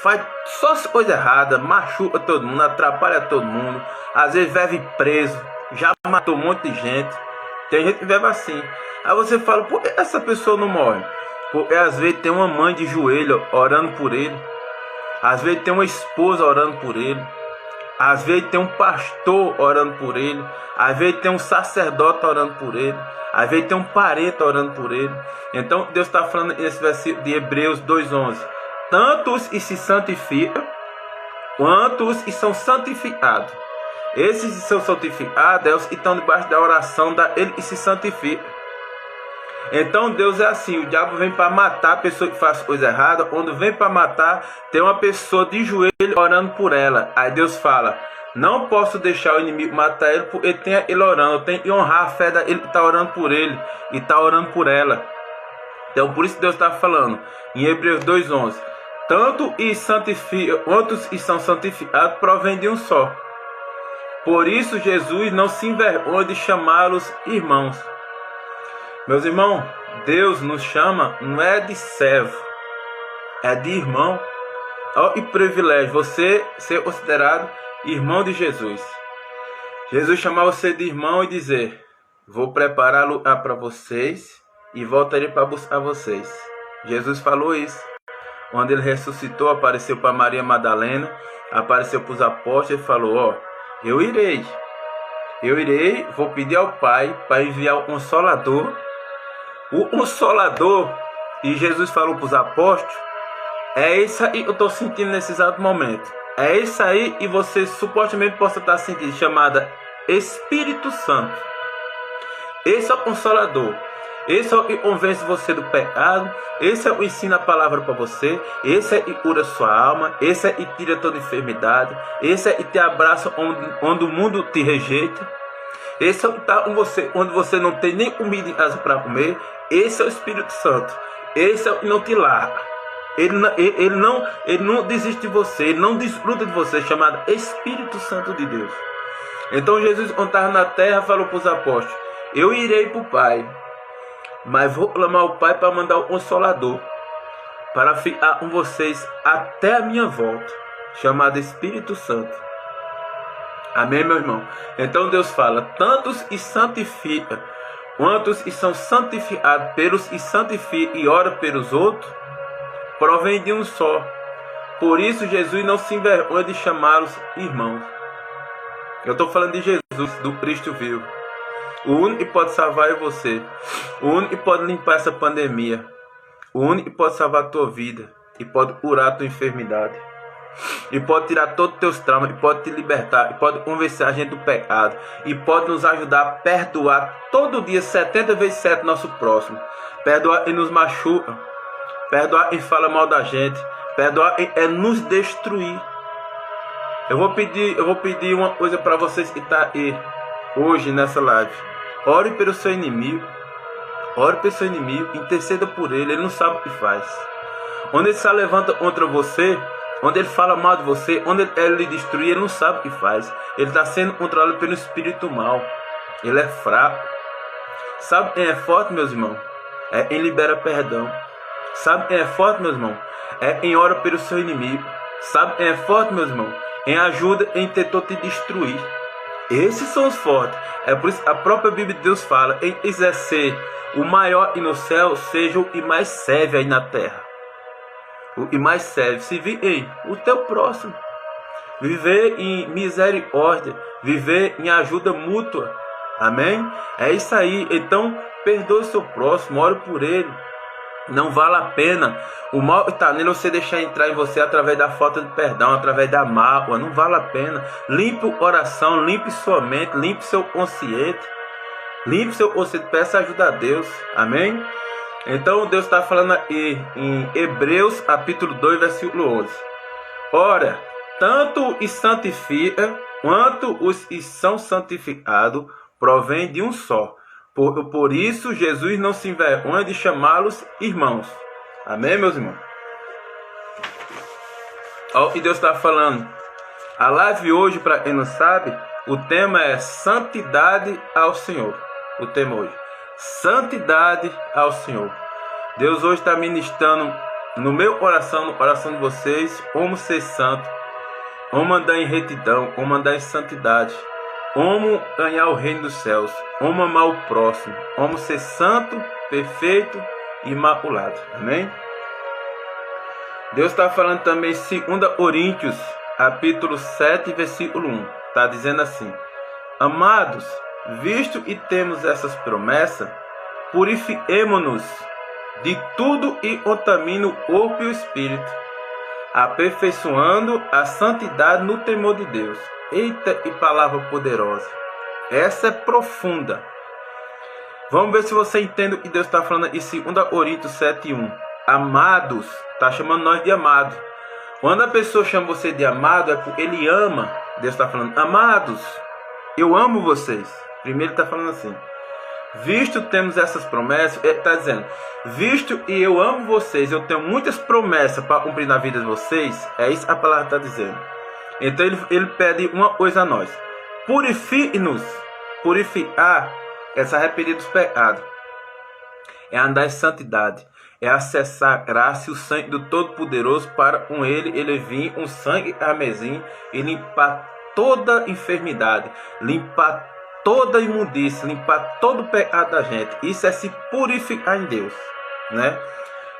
Faz só coisa errada, machuca todo mundo, atrapalha todo mundo, às vezes vive preso, já matou um monte de gente. Tem gente que vive assim. Aí você fala: por que essa pessoa não morre? Porque às vezes tem uma mãe de joelho orando por ele, às vezes tem uma esposa orando por ele, às vezes tem um pastor orando por ele, às vezes tem um sacerdote orando por ele, às vezes tem um parente orando por ele. Então Deus está falando nesse versículo de Hebreus 2:11. Tantos e se santificam, quantos e são santificados. Esses que são santificados é os que estão debaixo da oração daquele que se santifica. Então Deus é assim: o diabo vem para matar a pessoa que faz coisa errada. Quando vem para matar, tem uma pessoa de joelho orando por ela. Aí Deus fala: não posso deixar o inimigo matar ele, porque ele tem ele orando. Eu tenho que honrar a fé daquele que está orando por ele e está orando por ela. Então por isso Deus está falando em Hebreus 2:11. Tanto e santifica, quantos e são santificados provém de um só. Por isso Jesus não se envergonha de chamá-los irmãos. Meus irmãos, Deus nos chama não é de servo, é de irmão. Olha que privilégio você ser considerado irmão de Jesus. Jesus chamar você de irmão e dizer: vou preparar lugar para vocês e voltarei para buscar vocês. Jesus falou isso. Quando ele ressuscitou, apareceu para Maria Madalena, apareceu para os apóstolos e falou: eu irei, vou pedir ao Pai para enviar o Consolador. O Consolador, e Jesus falou para os apóstolos, é isso aí que eu estou sentindo nesse exato momento. É isso aí que você supostamente possa estar sentindo, chamada Espírito Santo. Esse é o Consolador. Esse é o que convence você do pecado. Esse é o que ensina a palavra para você. Esse é o que cura sua alma. Esse é o que tira toda enfermidade. Esse é o que te abraça onde o mundo te rejeita. Esse é o que está com você onde você não tem nem comida em casa para comer. Esse é o Espírito Santo. Esse é o que não te larga. Ele não desiste de você. Ele não desfruta de você. Chamado Espírito Santo de Deus. Então Jesus, quando estava na terra, falou para os apóstolos: eu irei para o Pai, mas vou clamar ao Pai para mandar o Consolador, para ficar com vocês até a minha volta, chamado Espírito Santo. Amém, meu irmão? Então Deus fala: tantos e santifica, quantos e são santificados pelos e santifica e ora pelos outros, provém de um só. Por isso Jesus não se envergonha de chamá-los irmãos. Eu estou falando de Jesus, do Cristo vivo. O único que pode salvar é você. O único que pode limpar essa pandemia. O único que pode salvar a tua vida. E pode curar a tua enfermidade. E pode tirar todos os teus traumas. E pode te libertar. E pode convencer a gente do pecado. E pode nos ajudar a perdoar todo dia 70 vezes 7 nosso próximo. Perdoar e nos machuca. Perdoar quem fala mal da gente. Perdoar é nos destruir. Eu vou pedir uma coisa para vocês que estão aí hoje nessa live. Ore pelo seu inimigo. Ore pelo seu inimigo. Interceda por ele. Ele não sabe o que faz. Onde ele se levanta contra você, onde ele fala mal de você, onde ele lhe destruir, ele não sabe o que faz. Ele está sendo controlado pelo espírito mal. Ele é fraco. Sabe quem é forte, meus irmãos? É quem libera perdão. Sabe quem é forte, meus irmãos? É quem ora pelo seu inimigo. Sabe quem é forte, meus irmãos? Quem ajuda quem tentou te destruir. Esses são os fortes. É por isso que a própria Bíblia de Deus fala: quem quiser ser o maior e no céu, seja o que mais serve aí na terra. O que mais serve, servir o teu próximo. Viver em misericórdia. Viver em ajuda mútua. Amém? É isso aí. Então, perdoe o seu próximo. Ore por ele. Não vale a pena o mal que está nele você deixar entrar em você através da falta de perdão, através da mágoa. Não vale a pena. Limpe o coração, limpe sua mente, limpe seu consciente. Limpe seu consciente, peça ajuda a Deus. Amém? Então Deus está falando aqui em Hebreus capítulo 2, versículo 11. Ora, tanto os santifica quanto os que são santificados provém de um só. Por isso, Jesus não se envergonha de chamá-los irmãos. Amém, meus irmãos? Olha o que Deus está falando. A live hoje, para quem não sabe, o tema é Santidade ao Senhor. O tema hoje. Santidade ao Senhor. Deus hoje está ministrando no meu coração, no coração de vocês, como ser santo, como andar em retidão, como andar em santidade. Como ganhar o reino dos céus, como amar o próximo, como ser santo, perfeito e imaculado. Amém? Deus está falando também em 2 Coríntios, capítulo 7, versículo 1. Está dizendo assim: amados, visto que temos essas promessas, purifiquemo-nos de tudo e contamina o corpo e o espírito, aperfeiçoando a santidade no temor de Deus. Eita, e palavra poderosa. Essa é profunda. Vamos ver se você entende o que Deus está falando em 2 Coríntios 7:1. Amados, está chamando nós de amado. Quando a pessoa chama você de amado, é porque ele ama. Deus está falando: amados, eu amo vocês. Primeiro ele está falando assim: visto temos essas promessas, ele está dizendo: visto e eu amo vocês, eu tenho muitas promessas para cumprir na vida de vocês. É isso que a palavra está dizendo. Então ele pede uma coisa a nós: purifique-nos. Purificar é se arrepender dos pecados, é andar em santidade, é acessar a graça e o sangue do Todo-Poderoso, para com ele vir um sangue carmesim e limpar toda enfermidade, limpar toda imundícia, limpar todo o pecado da gente. Isso é se purificar em Deus, né?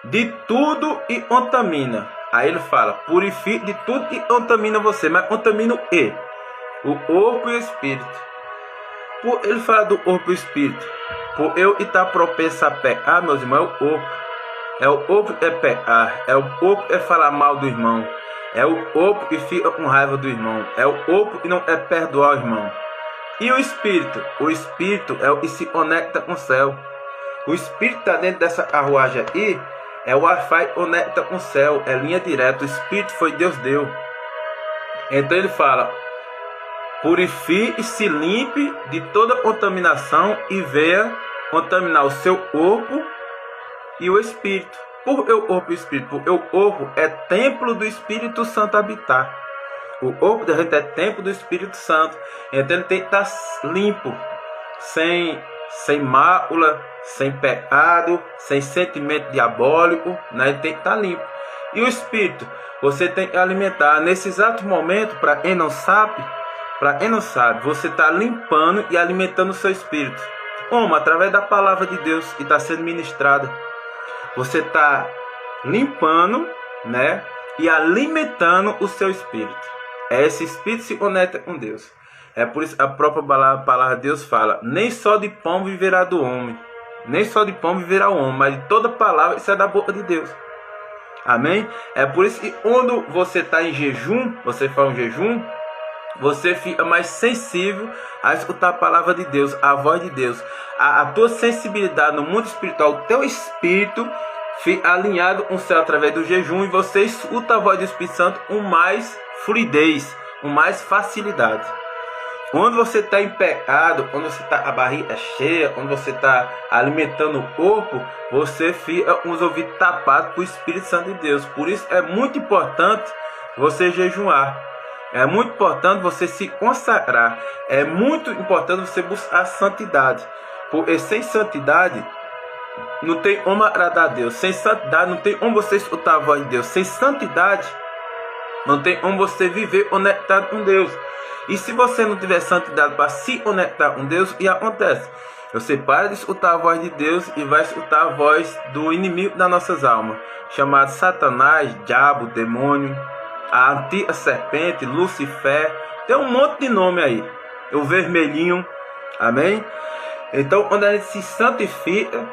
De tudo e contamina. Aí ele fala: purifique de tudo e contamina você. Mas contamina o quê? O corpo e o espírito. Por ele fala do corpo e o espírito. Por eu estar propenso a pecar, meus irmãos, é o corpo. É o corpo que é pecar. É o corpo que é falar mal do irmão. É o corpo que fica com raiva do irmão. É o corpo que não é perdoar o irmão. E o espírito? O espírito é o que se conecta com o céu. O espírito está dentro dessa carruagem aqui. É o Wi-Fi conecta com o céu, é linha direta. O Espírito foi Deus deu. Então ele fala: purifique e se limpe de toda contaminação e venha contaminar o seu corpo e o Espírito. Por que o corpo e o Espírito? Porque o corpo é templo do Espírito Santo habitar. O corpo da gente é templo do Espírito Santo. Então ele tem que estar limpo, sem mácula, sem pecado, sem sentimento diabólico, né? Ele tem que estar limpo. E o espírito, você tem que alimentar nesse exato momento. Para quem não sabe, você está limpando e alimentando o seu espírito. Como? Através da palavra de Deus que está sendo ministrada. Você está limpando, né? E alimentando o seu espírito. Esse espírito se conecta com Deus. É por isso a própria palavra de Deus fala: nem só de pão viverá do homem. Nem só de pão viverá o homem, mas de toda palavra isso é da boca de Deus. Amém? É por isso que quando você está em jejum, você faz um jejum, você fica mais sensível a escutar a palavra de Deus, a voz de Deus. A tua sensibilidade no mundo espiritual, o teu espírito alinhado com o céu através do jejum, e você escuta a voz do Espírito Santo com mais fluidez, com mais facilidade. Quando você está em pecado, quando você está a barriga cheia, quando você está alimentando o corpo, você fica com os ouvidos tapados para o Espírito Santo de Deus. Por isso é muito importante você jejuar. É muito importante você se consagrar. É muito importante você buscar a santidade. Porque sem santidade não tem como agradar a Deus. Sem santidade não tem como você escutar a voz de Deus. Sem santidade não tem como você viver conectado com Deus. E se você não tiver santidade para se conectar com Deus, o que acontece? Você para de escutar a voz de Deus e vai escutar a voz do inimigo das nossas almas, chamado Satanás, diabo, demônio, a antiga serpente, Lucifer. Tem um monte de nome aí. O vermelhinho. Amém? Então, quando a gente se santifica,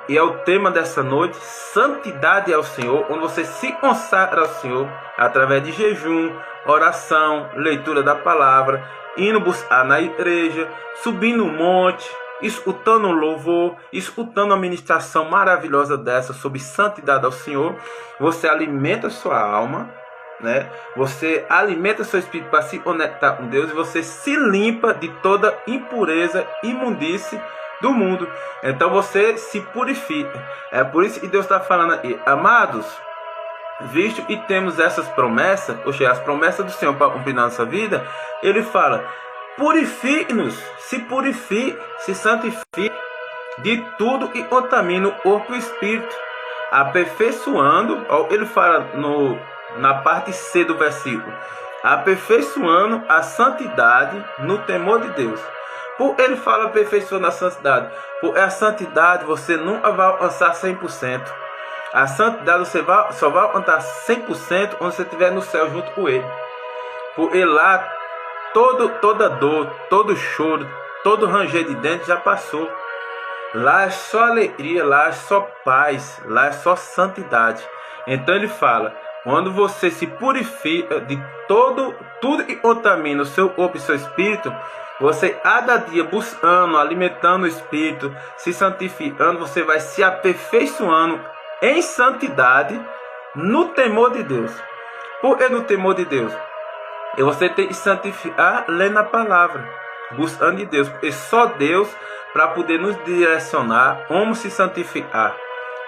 e é o tema dessa noite, santidade ao Senhor, onde você se consagra ao Senhor através de jejum, oração, leitura da palavra, indo buscar na igreja, subindo um monte, escutando um louvor, escutando uma ministração maravilhosa dessa sobre santidade ao Senhor. Você alimenta a sua alma, né? Você alimenta seu espírito para se conectar com Deus, e você se limpa de toda impureza, imundície do mundo. Então você se purifica. É por isso que Deus está falando aqui, amados, visto que temos essas promessas, ou seja, as promessas do Senhor para cumprir na nossa vida, Ele fala, purifique-nos, se purifique, se santifique de tudo que contamina o corpo e o espírito, aperfeiçoando, ele fala na parte C do versículo, aperfeiçoando a santidade no temor de Deus. Por ele fala aperfeiçoando a santidade, por a santidade você nunca vai alcançar 100%. A santidade você só vai alcançar 100% quando você estiver no céu junto com Ele. Porque lá toda dor, todo choro, todo ranger de dentes já passou. Lá é só alegria, lá é só paz, lá é só santidade. Então ele fala, quando você se purifica de tudo que contamina o seu corpo e seu espírito, você cada dia buscando, alimentando o espírito, se santificando, você vai se aperfeiçoando em santidade no temor de Deus. Por que no temor de Deus? E você tem que santificar lendo a palavra, buscando de Deus, porque só Deus para poder nos direcionar como se santificar,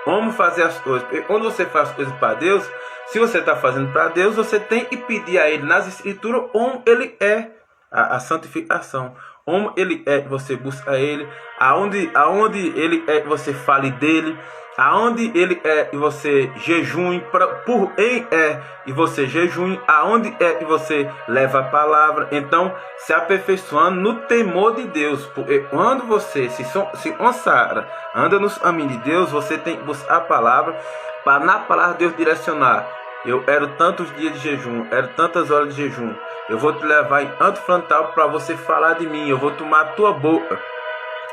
como fazer as coisas. Porque quando você faz as coisas para Deus, se você está fazendo para Deus, você tem que pedir a Ele nas Escrituras como Ele é a santificação, como Ele é, você busca Ele, aonde Ele é, você fale dele, aonde Ele é e você jejune, por Ele é e você jejune, aonde é e você leva a palavra. Então, se aperfeiçoando no temor de Deus, porque quando você se consagra, anda nos caminhos de Deus, você tem que buscar a palavra, para na palavra Deus direcionar. Eu quero tantos dias de jejum, quero tantas horas de jejum. Eu vou te levar em tanto frontal para você falar de mim. Eu vou tomar a tua boca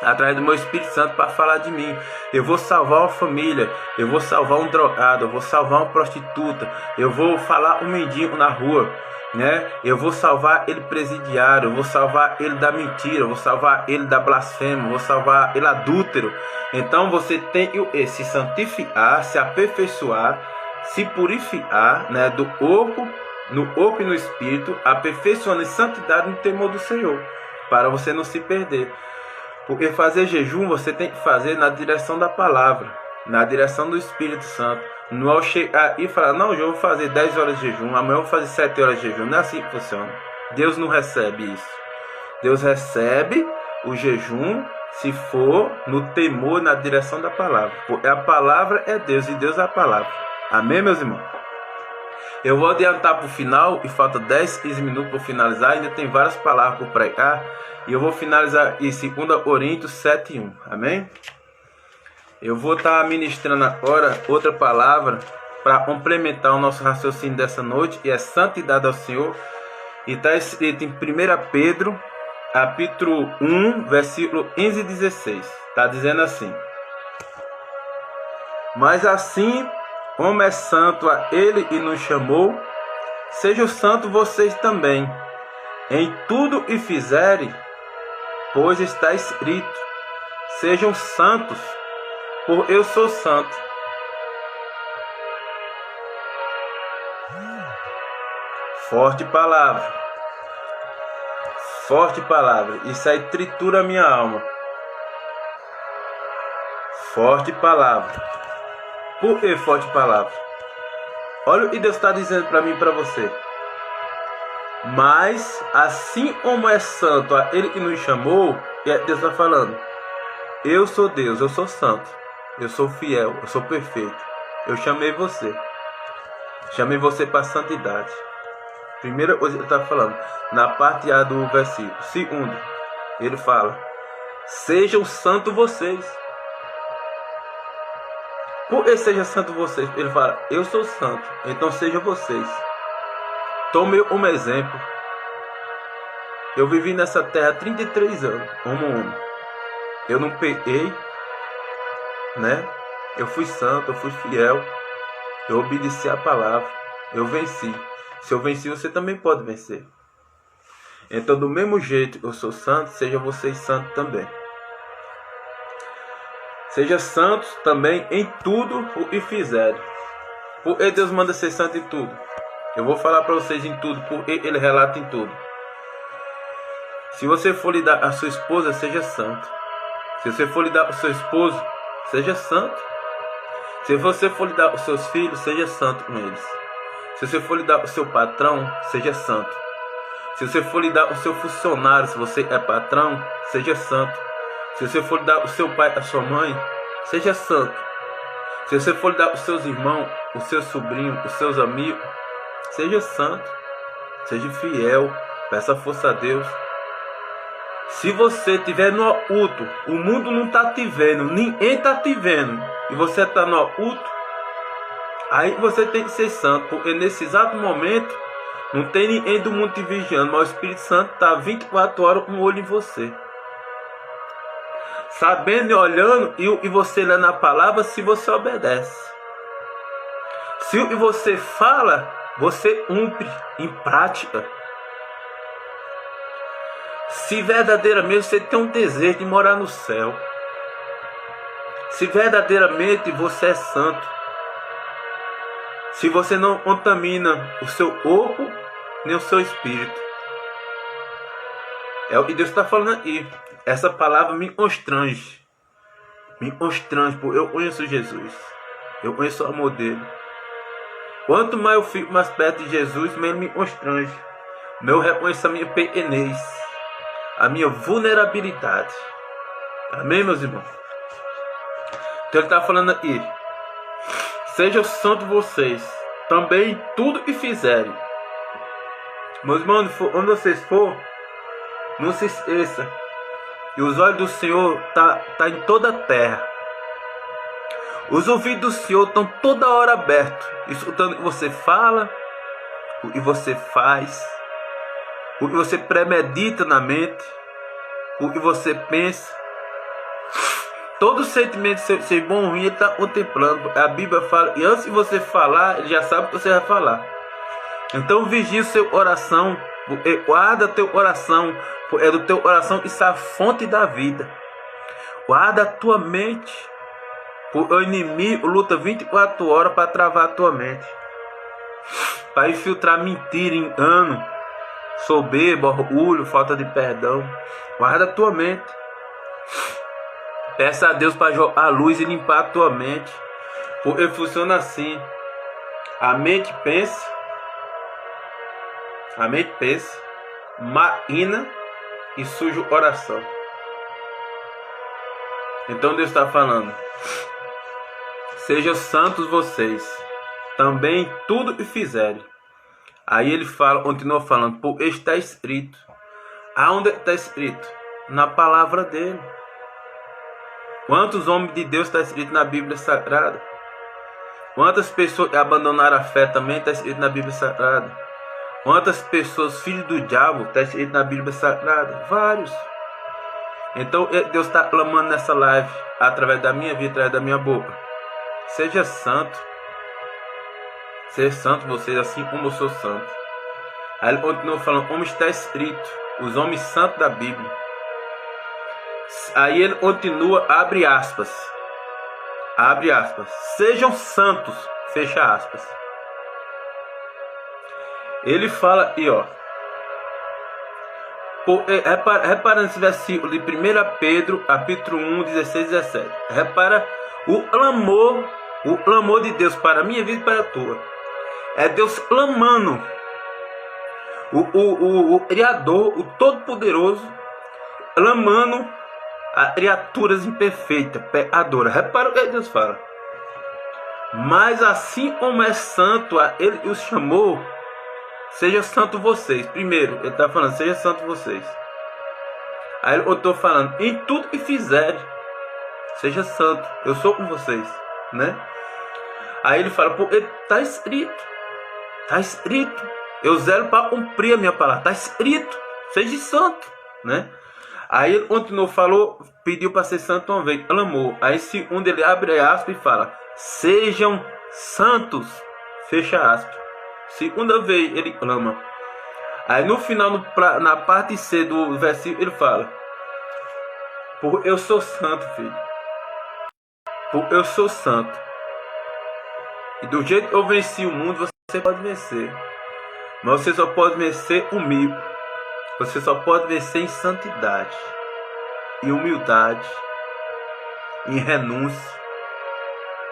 através do meu Espírito Santo para falar de mim. Eu vou salvar uma família. Eu vou salvar um drogado. Eu vou salvar uma prostituta. Eu vou falar um mendigo na rua, né? Eu vou salvar ele presidiário. Eu vou salvar ele da mentira. Eu vou salvar ele da blasfêmia. Eu vou salvar ele adúltero. Então você tem que se santificar, se aperfeiçoar, se purificar, né, do corpo, no corpo e no espírito, aperfeiçoando em santidade no temor do Senhor, para você não se perder. Porque fazer jejum você tem que fazer na direção da palavra, na direção do Espírito Santo. Não ao chegar e falar, não, hoje eu vou fazer 10 horas de jejum, amanhã eu vou fazer 7 horas de jejum. Não é assim que funciona. Deus não recebe isso. Deus recebe o jejum se for no temor, na direção da palavra. Porque a palavra é Deus e Deus é a palavra. Amém, meus irmãos? Eu vou adiantar para o final, e falta 10, 15 minutos para finalizar. Ainda tem várias palavras para pregar. E eu vou finalizar em 2 Coríntios 7:1. Amém? Eu vou estar ministrando agora outra palavra para complementar o nosso raciocínio dessa noite, e é santidade ao Senhor. E está escrito em 1 Pedro, capítulo 1, versículo 15 e 16. Está dizendo assim: mas assim como é santo a Ele e nos chamou, sejam santos vocês também, em tudo que fizerem, pois está escrito: sejam santos, por eu sou santo. Forte palavra. Forte palavra. Isso aí tritura a minha alma. Forte palavra. Por que forte palavra? Olha o que Deus está dizendo para mim e para você. Mas assim como é santo aquele que nos chamou, e Deus está falando, eu sou Deus, eu sou santo, eu sou fiel, eu sou perfeito. Eu chamei você. Chamei você para a santidade. Primeira coisa que ele está falando, na parte A do versículo. Segundo, ele fala, sejam santos vocês. Por que seja santo vocês? Ele fala, eu sou santo, então sejam vocês. Tome um exemplo. Eu vivi nessa terra 33 anos, como homem. Eu não pequei, né? Eu fui santo, eu fui fiel. Eu obedeci a palavra. Eu venci. Se eu venci, você também pode vencer. Então, do mesmo jeito eu sou santo, seja vocês santos também. Seja santos também em tudo o que fizerem. Porque Deus manda ser santo em tudo. Eu vou falar para vocês em tudo, porque Ele relata em tudo. Se você for lidar a sua esposa, seja santo. Se você for lidar com o seu esposo, seja santo. Se você for lidar com os seus filhos, seja santo com eles. Se você for lidar com o seu patrão, seja santo. Se você for lidar com o seu funcionário, se você é patrão, seja santo. Se você for lidar com o seu pai, a sua mãe, seja santo. Se você for lidar com os seus irmãos, os seus sobrinhos, os seus amigos, seja santo. Seja fiel. Peça força a Deus. Se você estiver no oculto, o mundo não está te vendo, ninguém está te vendo, e você está no oculto, aí você tem que ser santo, porque nesse exato momento não tem ninguém do mundo te vigiando, mas o Espírito Santo está 24 horas com o olho em você, sabendo e olhando, e você lê na palavra se você obedece. Se o que você fala, você cumpre em prática. Se verdadeiramente você tem um desejo de morar no céu. Se verdadeiramente você é santo. Se você não contamina o seu corpo, nem o seu espírito. É o que Deus está falando aqui. Essa palavra me constrange. Me constrange, porque eu conheço Jesus. Eu conheço o amor dele. Quanto mais eu fico mais perto de Jesus, mais ele me constrange. Eu reconheço a minha pequenez. A minha vulnerabilidade. Amém, meus irmãos? Então ele está falando aqui. Sejam santos vocês, também em tudo que fizerem. Meus irmãos, onde vocês for, não se esqueça que os olhos do Senhor tá em toda a terra. Os ouvidos do Senhor estão toda hora abertos, escutando o que você fala, o que você faz, o que você premedita na mente, o que você pensa. Todo sentimento, ser bom ou ruim, ele está contemplando. A Bíblia fala, e antes de você falar, ele já sabe o que você vai falar. Então vigie o seu coração, guarda teu coração, é do teu coração que está a fonte da vida. Guarda a tua mente, porque o inimigo luta 24 horas para travar a tua mente, para infiltrar mentira, engano, soberba, orgulho, falta de perdão. Guarda a tua mente. Peça a Deus para jogar a luz e limpar a tua mente. Porque funciona assim. A mente pensa, maquina e suja o coração. Então Deus está falando, sejam santos vocês, também em tudo que fizerem. Aí ele fala, continua falando, porque está escrito. Aonde está escrito? Na palavra dele. Quantos homens de Deus está escrito na Bíblia Sagrada? Quantas pessoas que abandonaram a fé também está escrito na Bíblia Sagrada? Quantas pessoas, filhos do diabo, está escrito na Bíblia Sagrada? Vários. Então Deus está clamando nessa live, através da minha vida, através da minha boca. Seja santo. Seja santo vocês, assim como eu sou santo. Aí ele continua falando, como está escrito, os homens santos da Bíblia. Aí ele continua, abre aspas, sejam santos, fecha aspas. Ele fala aí, ó. Repara nesse versículo de 1 Pedro, capítulo 1, 16 e 17. Repara o clamor de Deus para a minha vida e para a tua. É Deus clamando. O Criador, o Todo-Poderoso, clamando a criaturas imperfeitas, pecadoras. Repara o que Deus fala. Mas assim como é santo, Ele os chamou, seja santo vocês. Primeiro, Ele está falando, seja santo vocês. Aí eu estou falando, em tudo que fizerem, seja santo. Eu sou com vocês, né? Aí Ele fala, porque está escrito. Está escrito. Eu zelo para cumprir a minha palavra. Está escrito. Seja santo, né? Aí ele continuou, falou, pediu para ser santo uma vez, clamou. Aí segundo ele abre aspas e fala, sejam santos, fecha aspas. Segunda vez ele clama. Aí no final, na parte C do versículo, ele fala, por eu sou santo, filho. Por eu sou santo. E do jeito que eu venci o mundo, você pode vencer. Mas você só pode vencer comigo. Você só pode vencer em santidade, em humildade, em renúncia,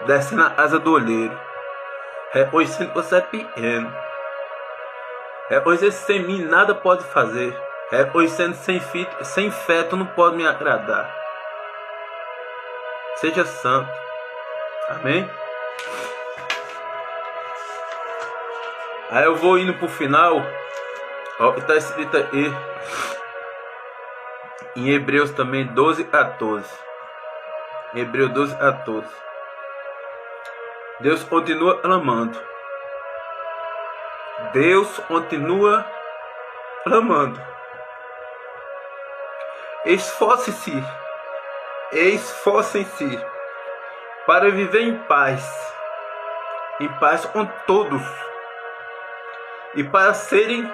descendo a asa do olheiro, reconhecendo que você é pequeno, reconhecendo que sem mim nada pode fazer, reconhecendo que sem fé tu não pode me agradar. Seja santo. Amém? Aí eu vou indo para o final. Está escrito aí em Hebreus também 12:14. Hebreus 12:14. Deus continua clamando. Deus continua clamando. Esforcem-se para viver em paz com todos, e para serem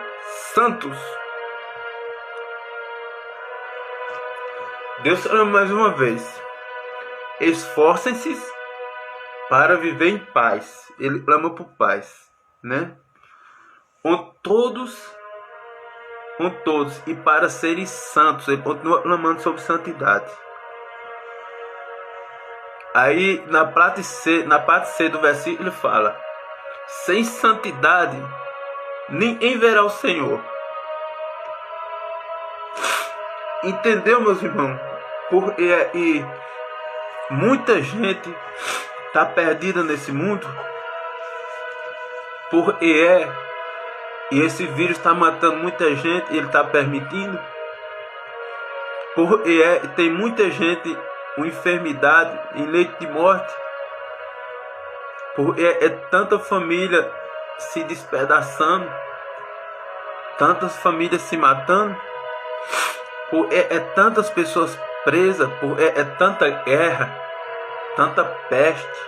santos. Deus chama mais uma vez. Esforcem-se para viver em paz. Ele clama por paz, né? Com todos, e para serem santos. Ele continua clamando sobre santidade. Aí na parte C do versículo ele fala: sem santidade ninguém verá o Senhor. Entendeu, meus irmãos? E muita gente está perdida nesse mundo. E esse vírus está matando muita gente. Ele está permitindo. Tem muita gente com enfermidade, em leito de morte. É tanta família se despedaçando, tantas famílias se matando, tantas pessoas presas, tanta guerra, tanta peste,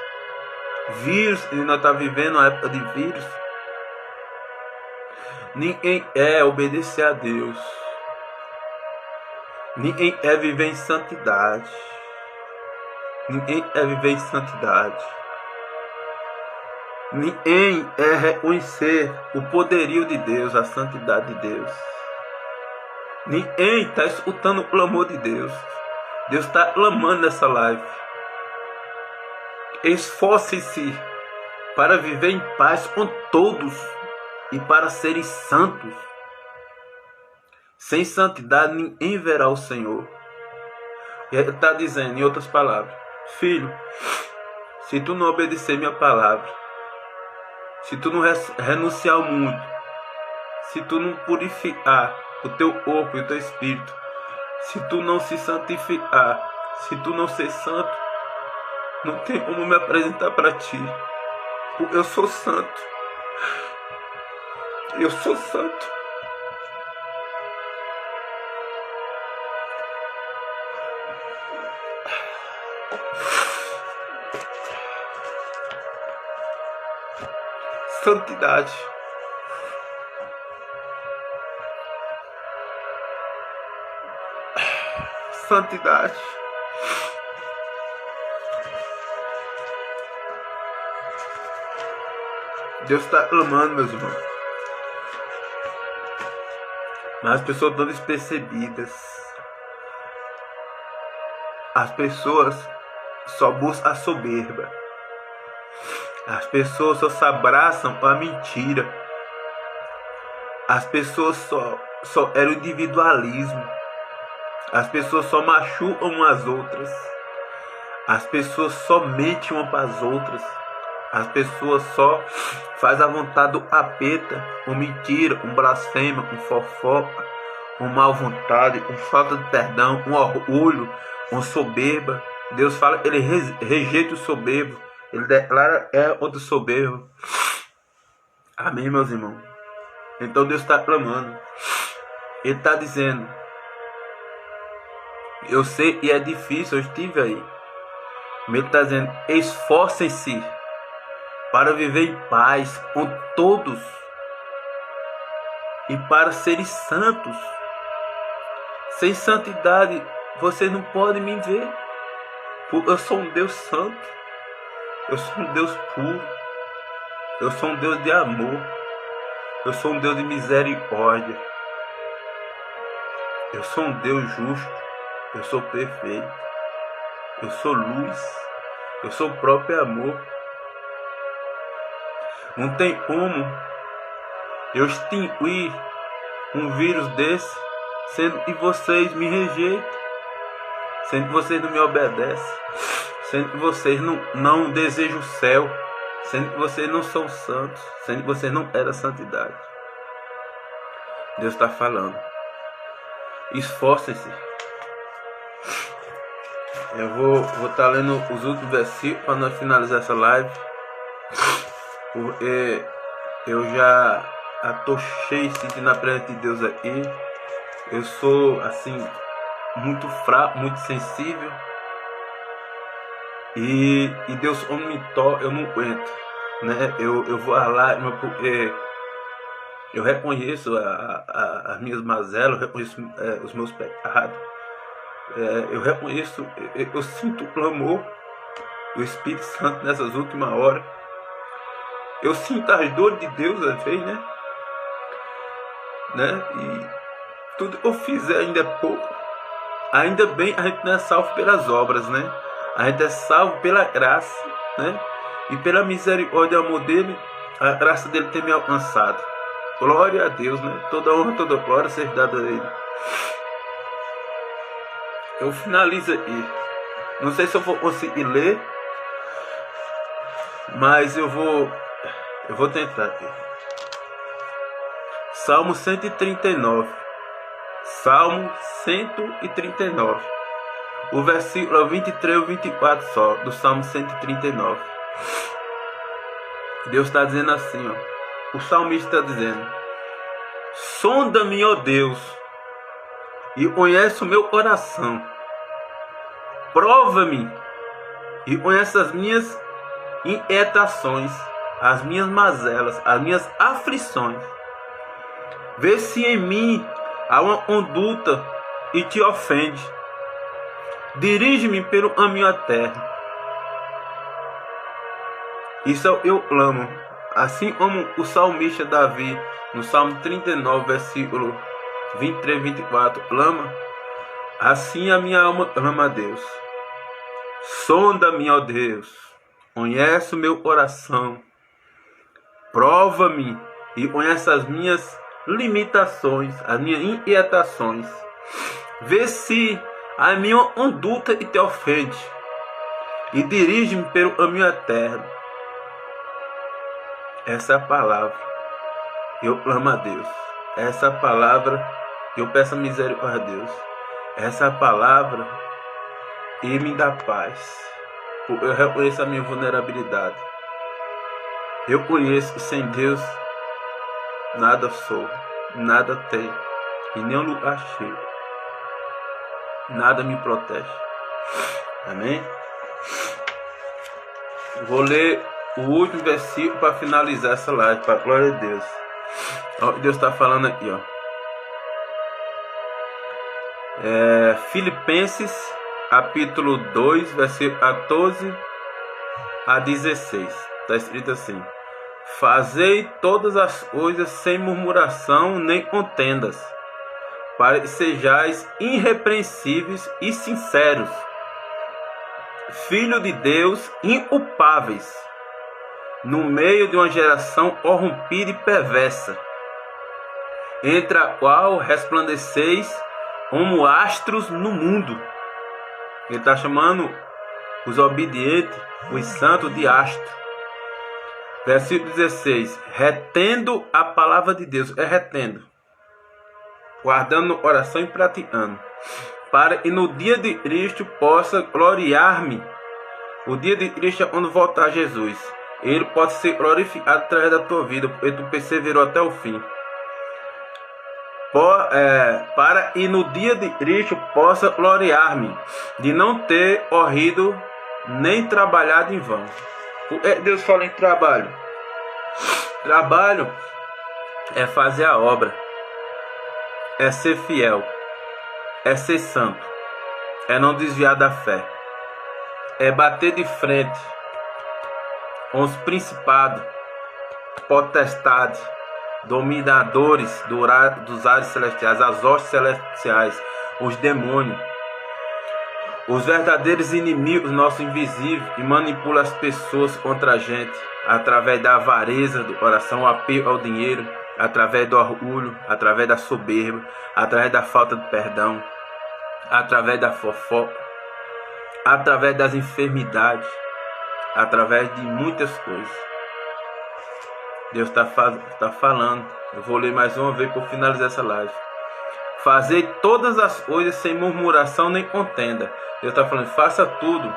vírus, e nós estamos vivendo uma época de vírus. Ninguém quer obedecer a Deus, ninguém quer viver em santidade, ninguém quer viver em santidade. Ninguém é reconhecer o poderio de Deus, a santidade de Deus. Ninguém está escutando o clamor de Deus. Deus está clamando nessa live. Esforcem-se para viver em paz com todos e para serem santos. Sem santidade ninguém verá o Senhor. E ele está dizendo, em outras palavras, filho, se tu não obedecer minha palavra, se tu não renunciar ao mundo, se tu não purificar o teu corpo e o teu espírito, se tu não se santificar, se tu não ser santo, não tem como me apresentar para ti. Eu sou santo. Eu sou santo. Santidade. Santidade. Deus está clamando, meus irmãos. Mas as pessoas estão despercebidas. As pessoas só buscam a soberba. As pessoas só se abraçam a mentira. As pessoas só é o individualismo. As pessoas só machucam umas às outras. As pessoas só mentem umas para as outras. As pessoas só fazem a vontade do capeta, um mentira, um blasfema, um fofoca, um mal vontade, um falta de perdão, um orgulho, um soberba. Deus fala, ele rejeita o soberbo, ele declara outro soberbo. Amém, meus irmãos? Então Deus está clamando. Ele está dizendo, eu sei e é difícil, eu estive aí. Ele está dizendo, esforcem-se para viver em paz com todos e para serem santos. Sem santidade vocês não podem me ver, porque eu sou um Deus santo, eu sou um Deus puro, eu sou um Deus de amor, eu sou um Deus de misericórdia, eu sou um Deus justo, eu sou perfeito, eu sou luz, eu sou o próprio amor. Não tem como eu extinguir um vírus desse, sendo que vocês me rejeitam, sendo que vocês não me obedecem, sendo que vocês não desejam o céu, sendo que vocês não são santos, sendo que vocês não eram santidade. Deus está falando, esforcem-se. Eu vou estar lendo os últimos versículos para nós finalizar essa live, porque eu já estou cheio, sentindo a presença de Deus aqui. Eu sou assim muito fraco, muito sensível, e Deus quando me toca eu não aguento, né? Eu vou à lágrima porque eu reconheço as minhas mazelas, eu reconheço os meus pecados, eu reconheço, eu sinto o clamor do Espírito Santo nessas últimas horas. Eu sinto as dores de Deus às vezes, né? E tudo que eu fizer ainda é pouco. Ainda bem a gente não é salvo pelas obras, né? A gente é salvo pela graça, né? E pela misericórdia e amor dele, a graça dele tem me alcançado. Glória a Deus, né? Toda honra, toda glória seja dada a ele. Eu finalizo aqui. Não sei se eu vou conseguir ler, mas eu vou tentar aqui. Salmo 139. Salmo 139. O versículo 23 e 24 só, do Salmo 139. Deus está dizendo assim, ó. O salmista está dizendo: sonda-me, ó Deus, e conhece o meu coração. Prova-me e conhece as minhas inquietações, as minhas mazelas, as minhas aflições. Vê se em mim há uma conduta e te ofende. Dirige-me pelo caminho eterno. Isso eu clamo. Assim como o salmista Davi, no Salmo 39, versículo 23 e 24, clama, assim a minha alma clama a Deus. Sonda-me, ó Deus, conhece o meu coração, prova-me e conhece as minhas limitações, as minhas inquietações. Vê se a minha conduta te ofende e dirige-me pelo caminho eterno. Essa é a palavra. Eu clamo a Deus. Essa é a palavra. Eu peço a misericórdia a Deus. Essa é a palavra e me dá paz. Eu reconheço a minha vulnerabilidade. Eu conheço que sem Deus nada sou, nada tenho, e nem um lugar cheio. Nada me protege. Amém? Vou ler o último versículo para finalizar essa live, para a glória de Deus. Deus está falando aqui, ó. Filipenses, capítulo 2, versículo 14 a 16. Está escrito assim: fazei todas as coisas sem murmuração nem contendas, para que sejais irrepreensíveis e sinceros, filho de Deus inculpáveis, no meio de uma geração corrompida e perversa, entre a qual resplandeceis como astros no mundo. Ele está chamando os obedientes, os santos, de astro. Versículo 16: retendo a palavra de Deus, retendo, guardando no coração e praticando, para que no dia de Cristo possa gloriar-me. O dia de Cristo é quando voltar Jesus. Ele pode ser glorificado através da tua vida, porque tu perseverou até o fim. Para que no dia de Cristo possa gloriar-me, de não ter corrido nem trabalhado em vão. Deus fala em trabalho. Trabalho é fazer a obra, é ser fiel, é ser santo, é não desviar da fé, é bater de frente com os principados, potestades, dominadores dos ares celestiais, as hostes celestiais, os demônios, os verdadeiros inimigos, nosso invisível, que manipula as pessoas contra a gente, através da avareza do coração, o apego ao dinheiro, através do orgulho, através da soberba, através da falta de perdão, através da fofoca, através das enfermidades, através de muitas coisas. Deus está falando. Eu vou ler mais uma vez para finalizar essa live. Fazei todas as coisas sem murmuração nem contenda. Deus está falando, faça tudo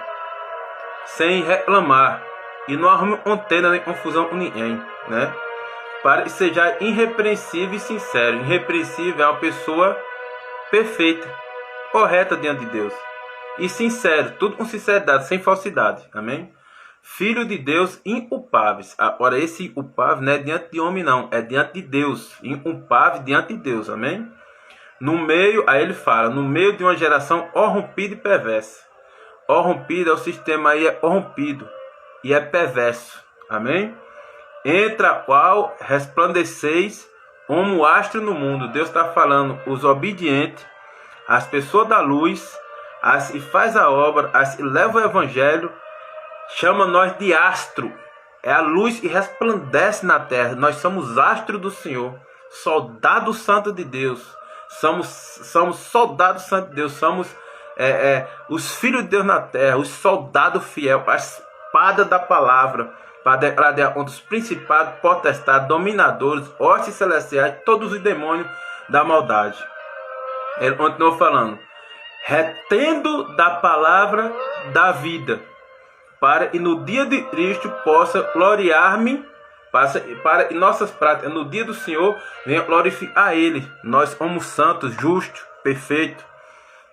sem reclamar, e não arrume contenda nem confusão com ninguém, né? Para que seja irrepreensível e sincero. Irrepreensível é uma pessoa perfeita, correta diante de Deus, e sincero, tudo com sinceridade, sem falsidade. Amém? Filho de Deus inculpáveis. Agora, esse inculpável não é diante de homem, não, é diante de Deus. Inculpável diante de Deus. Amém? No meio, aí ele fala, no meio de uma geração corrompida e perversa. Corrompida é o sistema aí, é corrompido e é perverso. Amém? Entre a qual resplandeceis como astro no mundo. Deus está falando, os obedientes, as pessoas da luz, as que faz a obra, as que levam o evangelho, chama nós de astro. É a luz que resplandece na terra. Nós somos astro do Senhor, soldado santo de Deus. Somos soldados santos de Deus. Somos os filhos de Deus na terra, os soldados fiel, a espada da palavra, para declarar contra os principados, potestades, dominadores, hostes celestiais, todos os demônios da maldade. Ele continuou falando, retendo da palavra da vida, para que no dia de Cristo possa gloriar-me, para que nossas práticas no dia do Senhor venham glorificar a Ele. Nós somos santos, justos, perfeitos,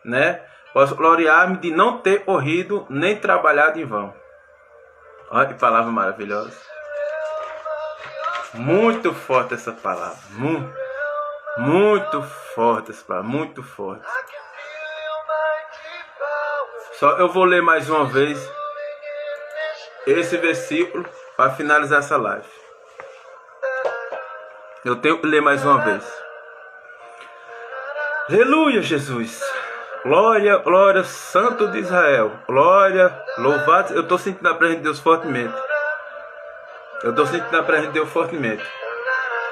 né? Posso gloriar-me de não ter corrido nem trabalhado em vão. Olha que palavra maravilhosa. Muito forte essa palavra. Muito forte essa palavra. Muito forte. Só eu vou ler mais uma vez esse versículo para finalizar essa live. Eu tenho que ler mais uma vez. Aleluia, Jesus. Glória, glória, Santo de Israel. Glória, louvado. Eu estou sentindo a presença de Deus fortemente.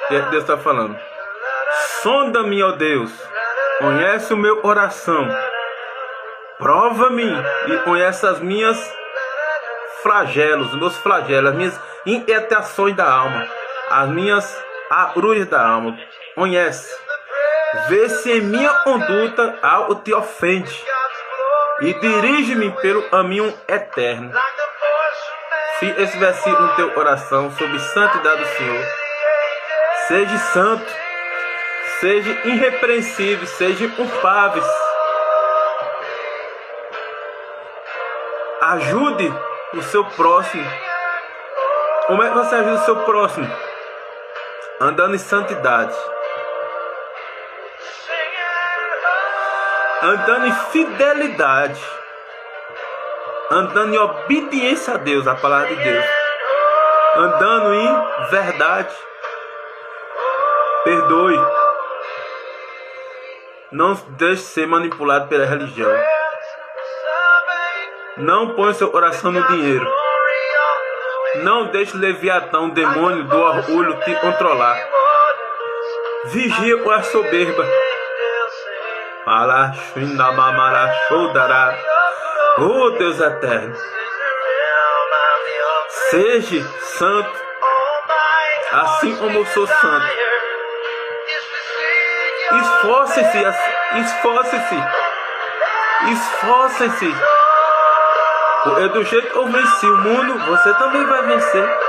E é que Deus está falando. Sonda-me, ó Deus. Conhece o meu coração. Prova-me e conhece as minhas flagelos, os meus flagelos, as minhas inquietações da alma, as minhas agrulhas da alma. Conhece. Vê se em minha conduta algo te ofende e dirige-me pelo caminho eterno. Fica esse versículo no teu coração sobre santidade do Senhor. Seja santo, seja irrepreensível, seja inculpável. Ajude o seu próximo. Como é que você ajuda o seu próximo? Andando em santidade, andando em fidelidade, andando em obediência a Deus, a palavra de Deus, andando em verdade. Perdoe. Não deixe ser manipulado pela religião. Não ponha seu coração no dinheiro. Não deixe Leviatão, o demônio do orgulho, te controlar. Vigia com a soberba. Oh Deus eterno, seja santo, assim como eu sou santo. Esforcem-se, esforcem-se, esforcem-se. Porque do jeito que eu venci o mundo, você também vai vencer.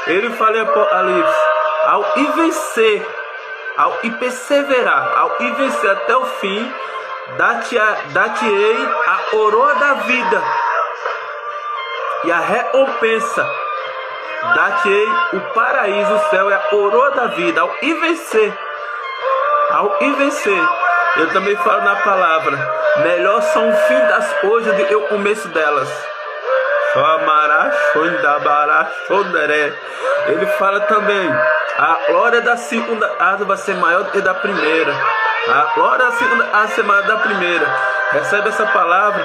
Ele fala em Apocalipse: ao ir vencer, ao ir perseverar, ao ir vencer até o fim, dar-te-ei a coroa da vida e a recompensa. Dar-te-ei o paraíso, o céu e a coroa da vida. Ao ir vencer, ao ir vencer. Eu também falo na palavra: melhor são o fim das coisas do que o começo delas. Ele fala também: a glória da segunda casa vai ser maior do que da primeira. A glória da segunda casa vai ser maior da primeira. Recebe essa palavra.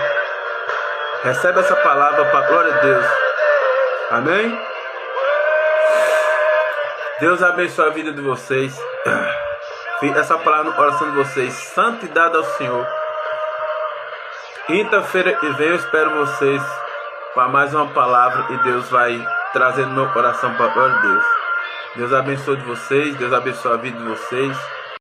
Recebe essa palavra para a glória de Deus. Amém? Deus abençoe a vida de vocês. Fica essa palavra no coração de vocês. Santidade ao Senhor. Quinta-feira que vem eu espero vocês para mais uma palavra e Deus vai trazer no meu coração para a glória de Deus. Deus abençoe de vocês. Deus abençoe a vida de vocês.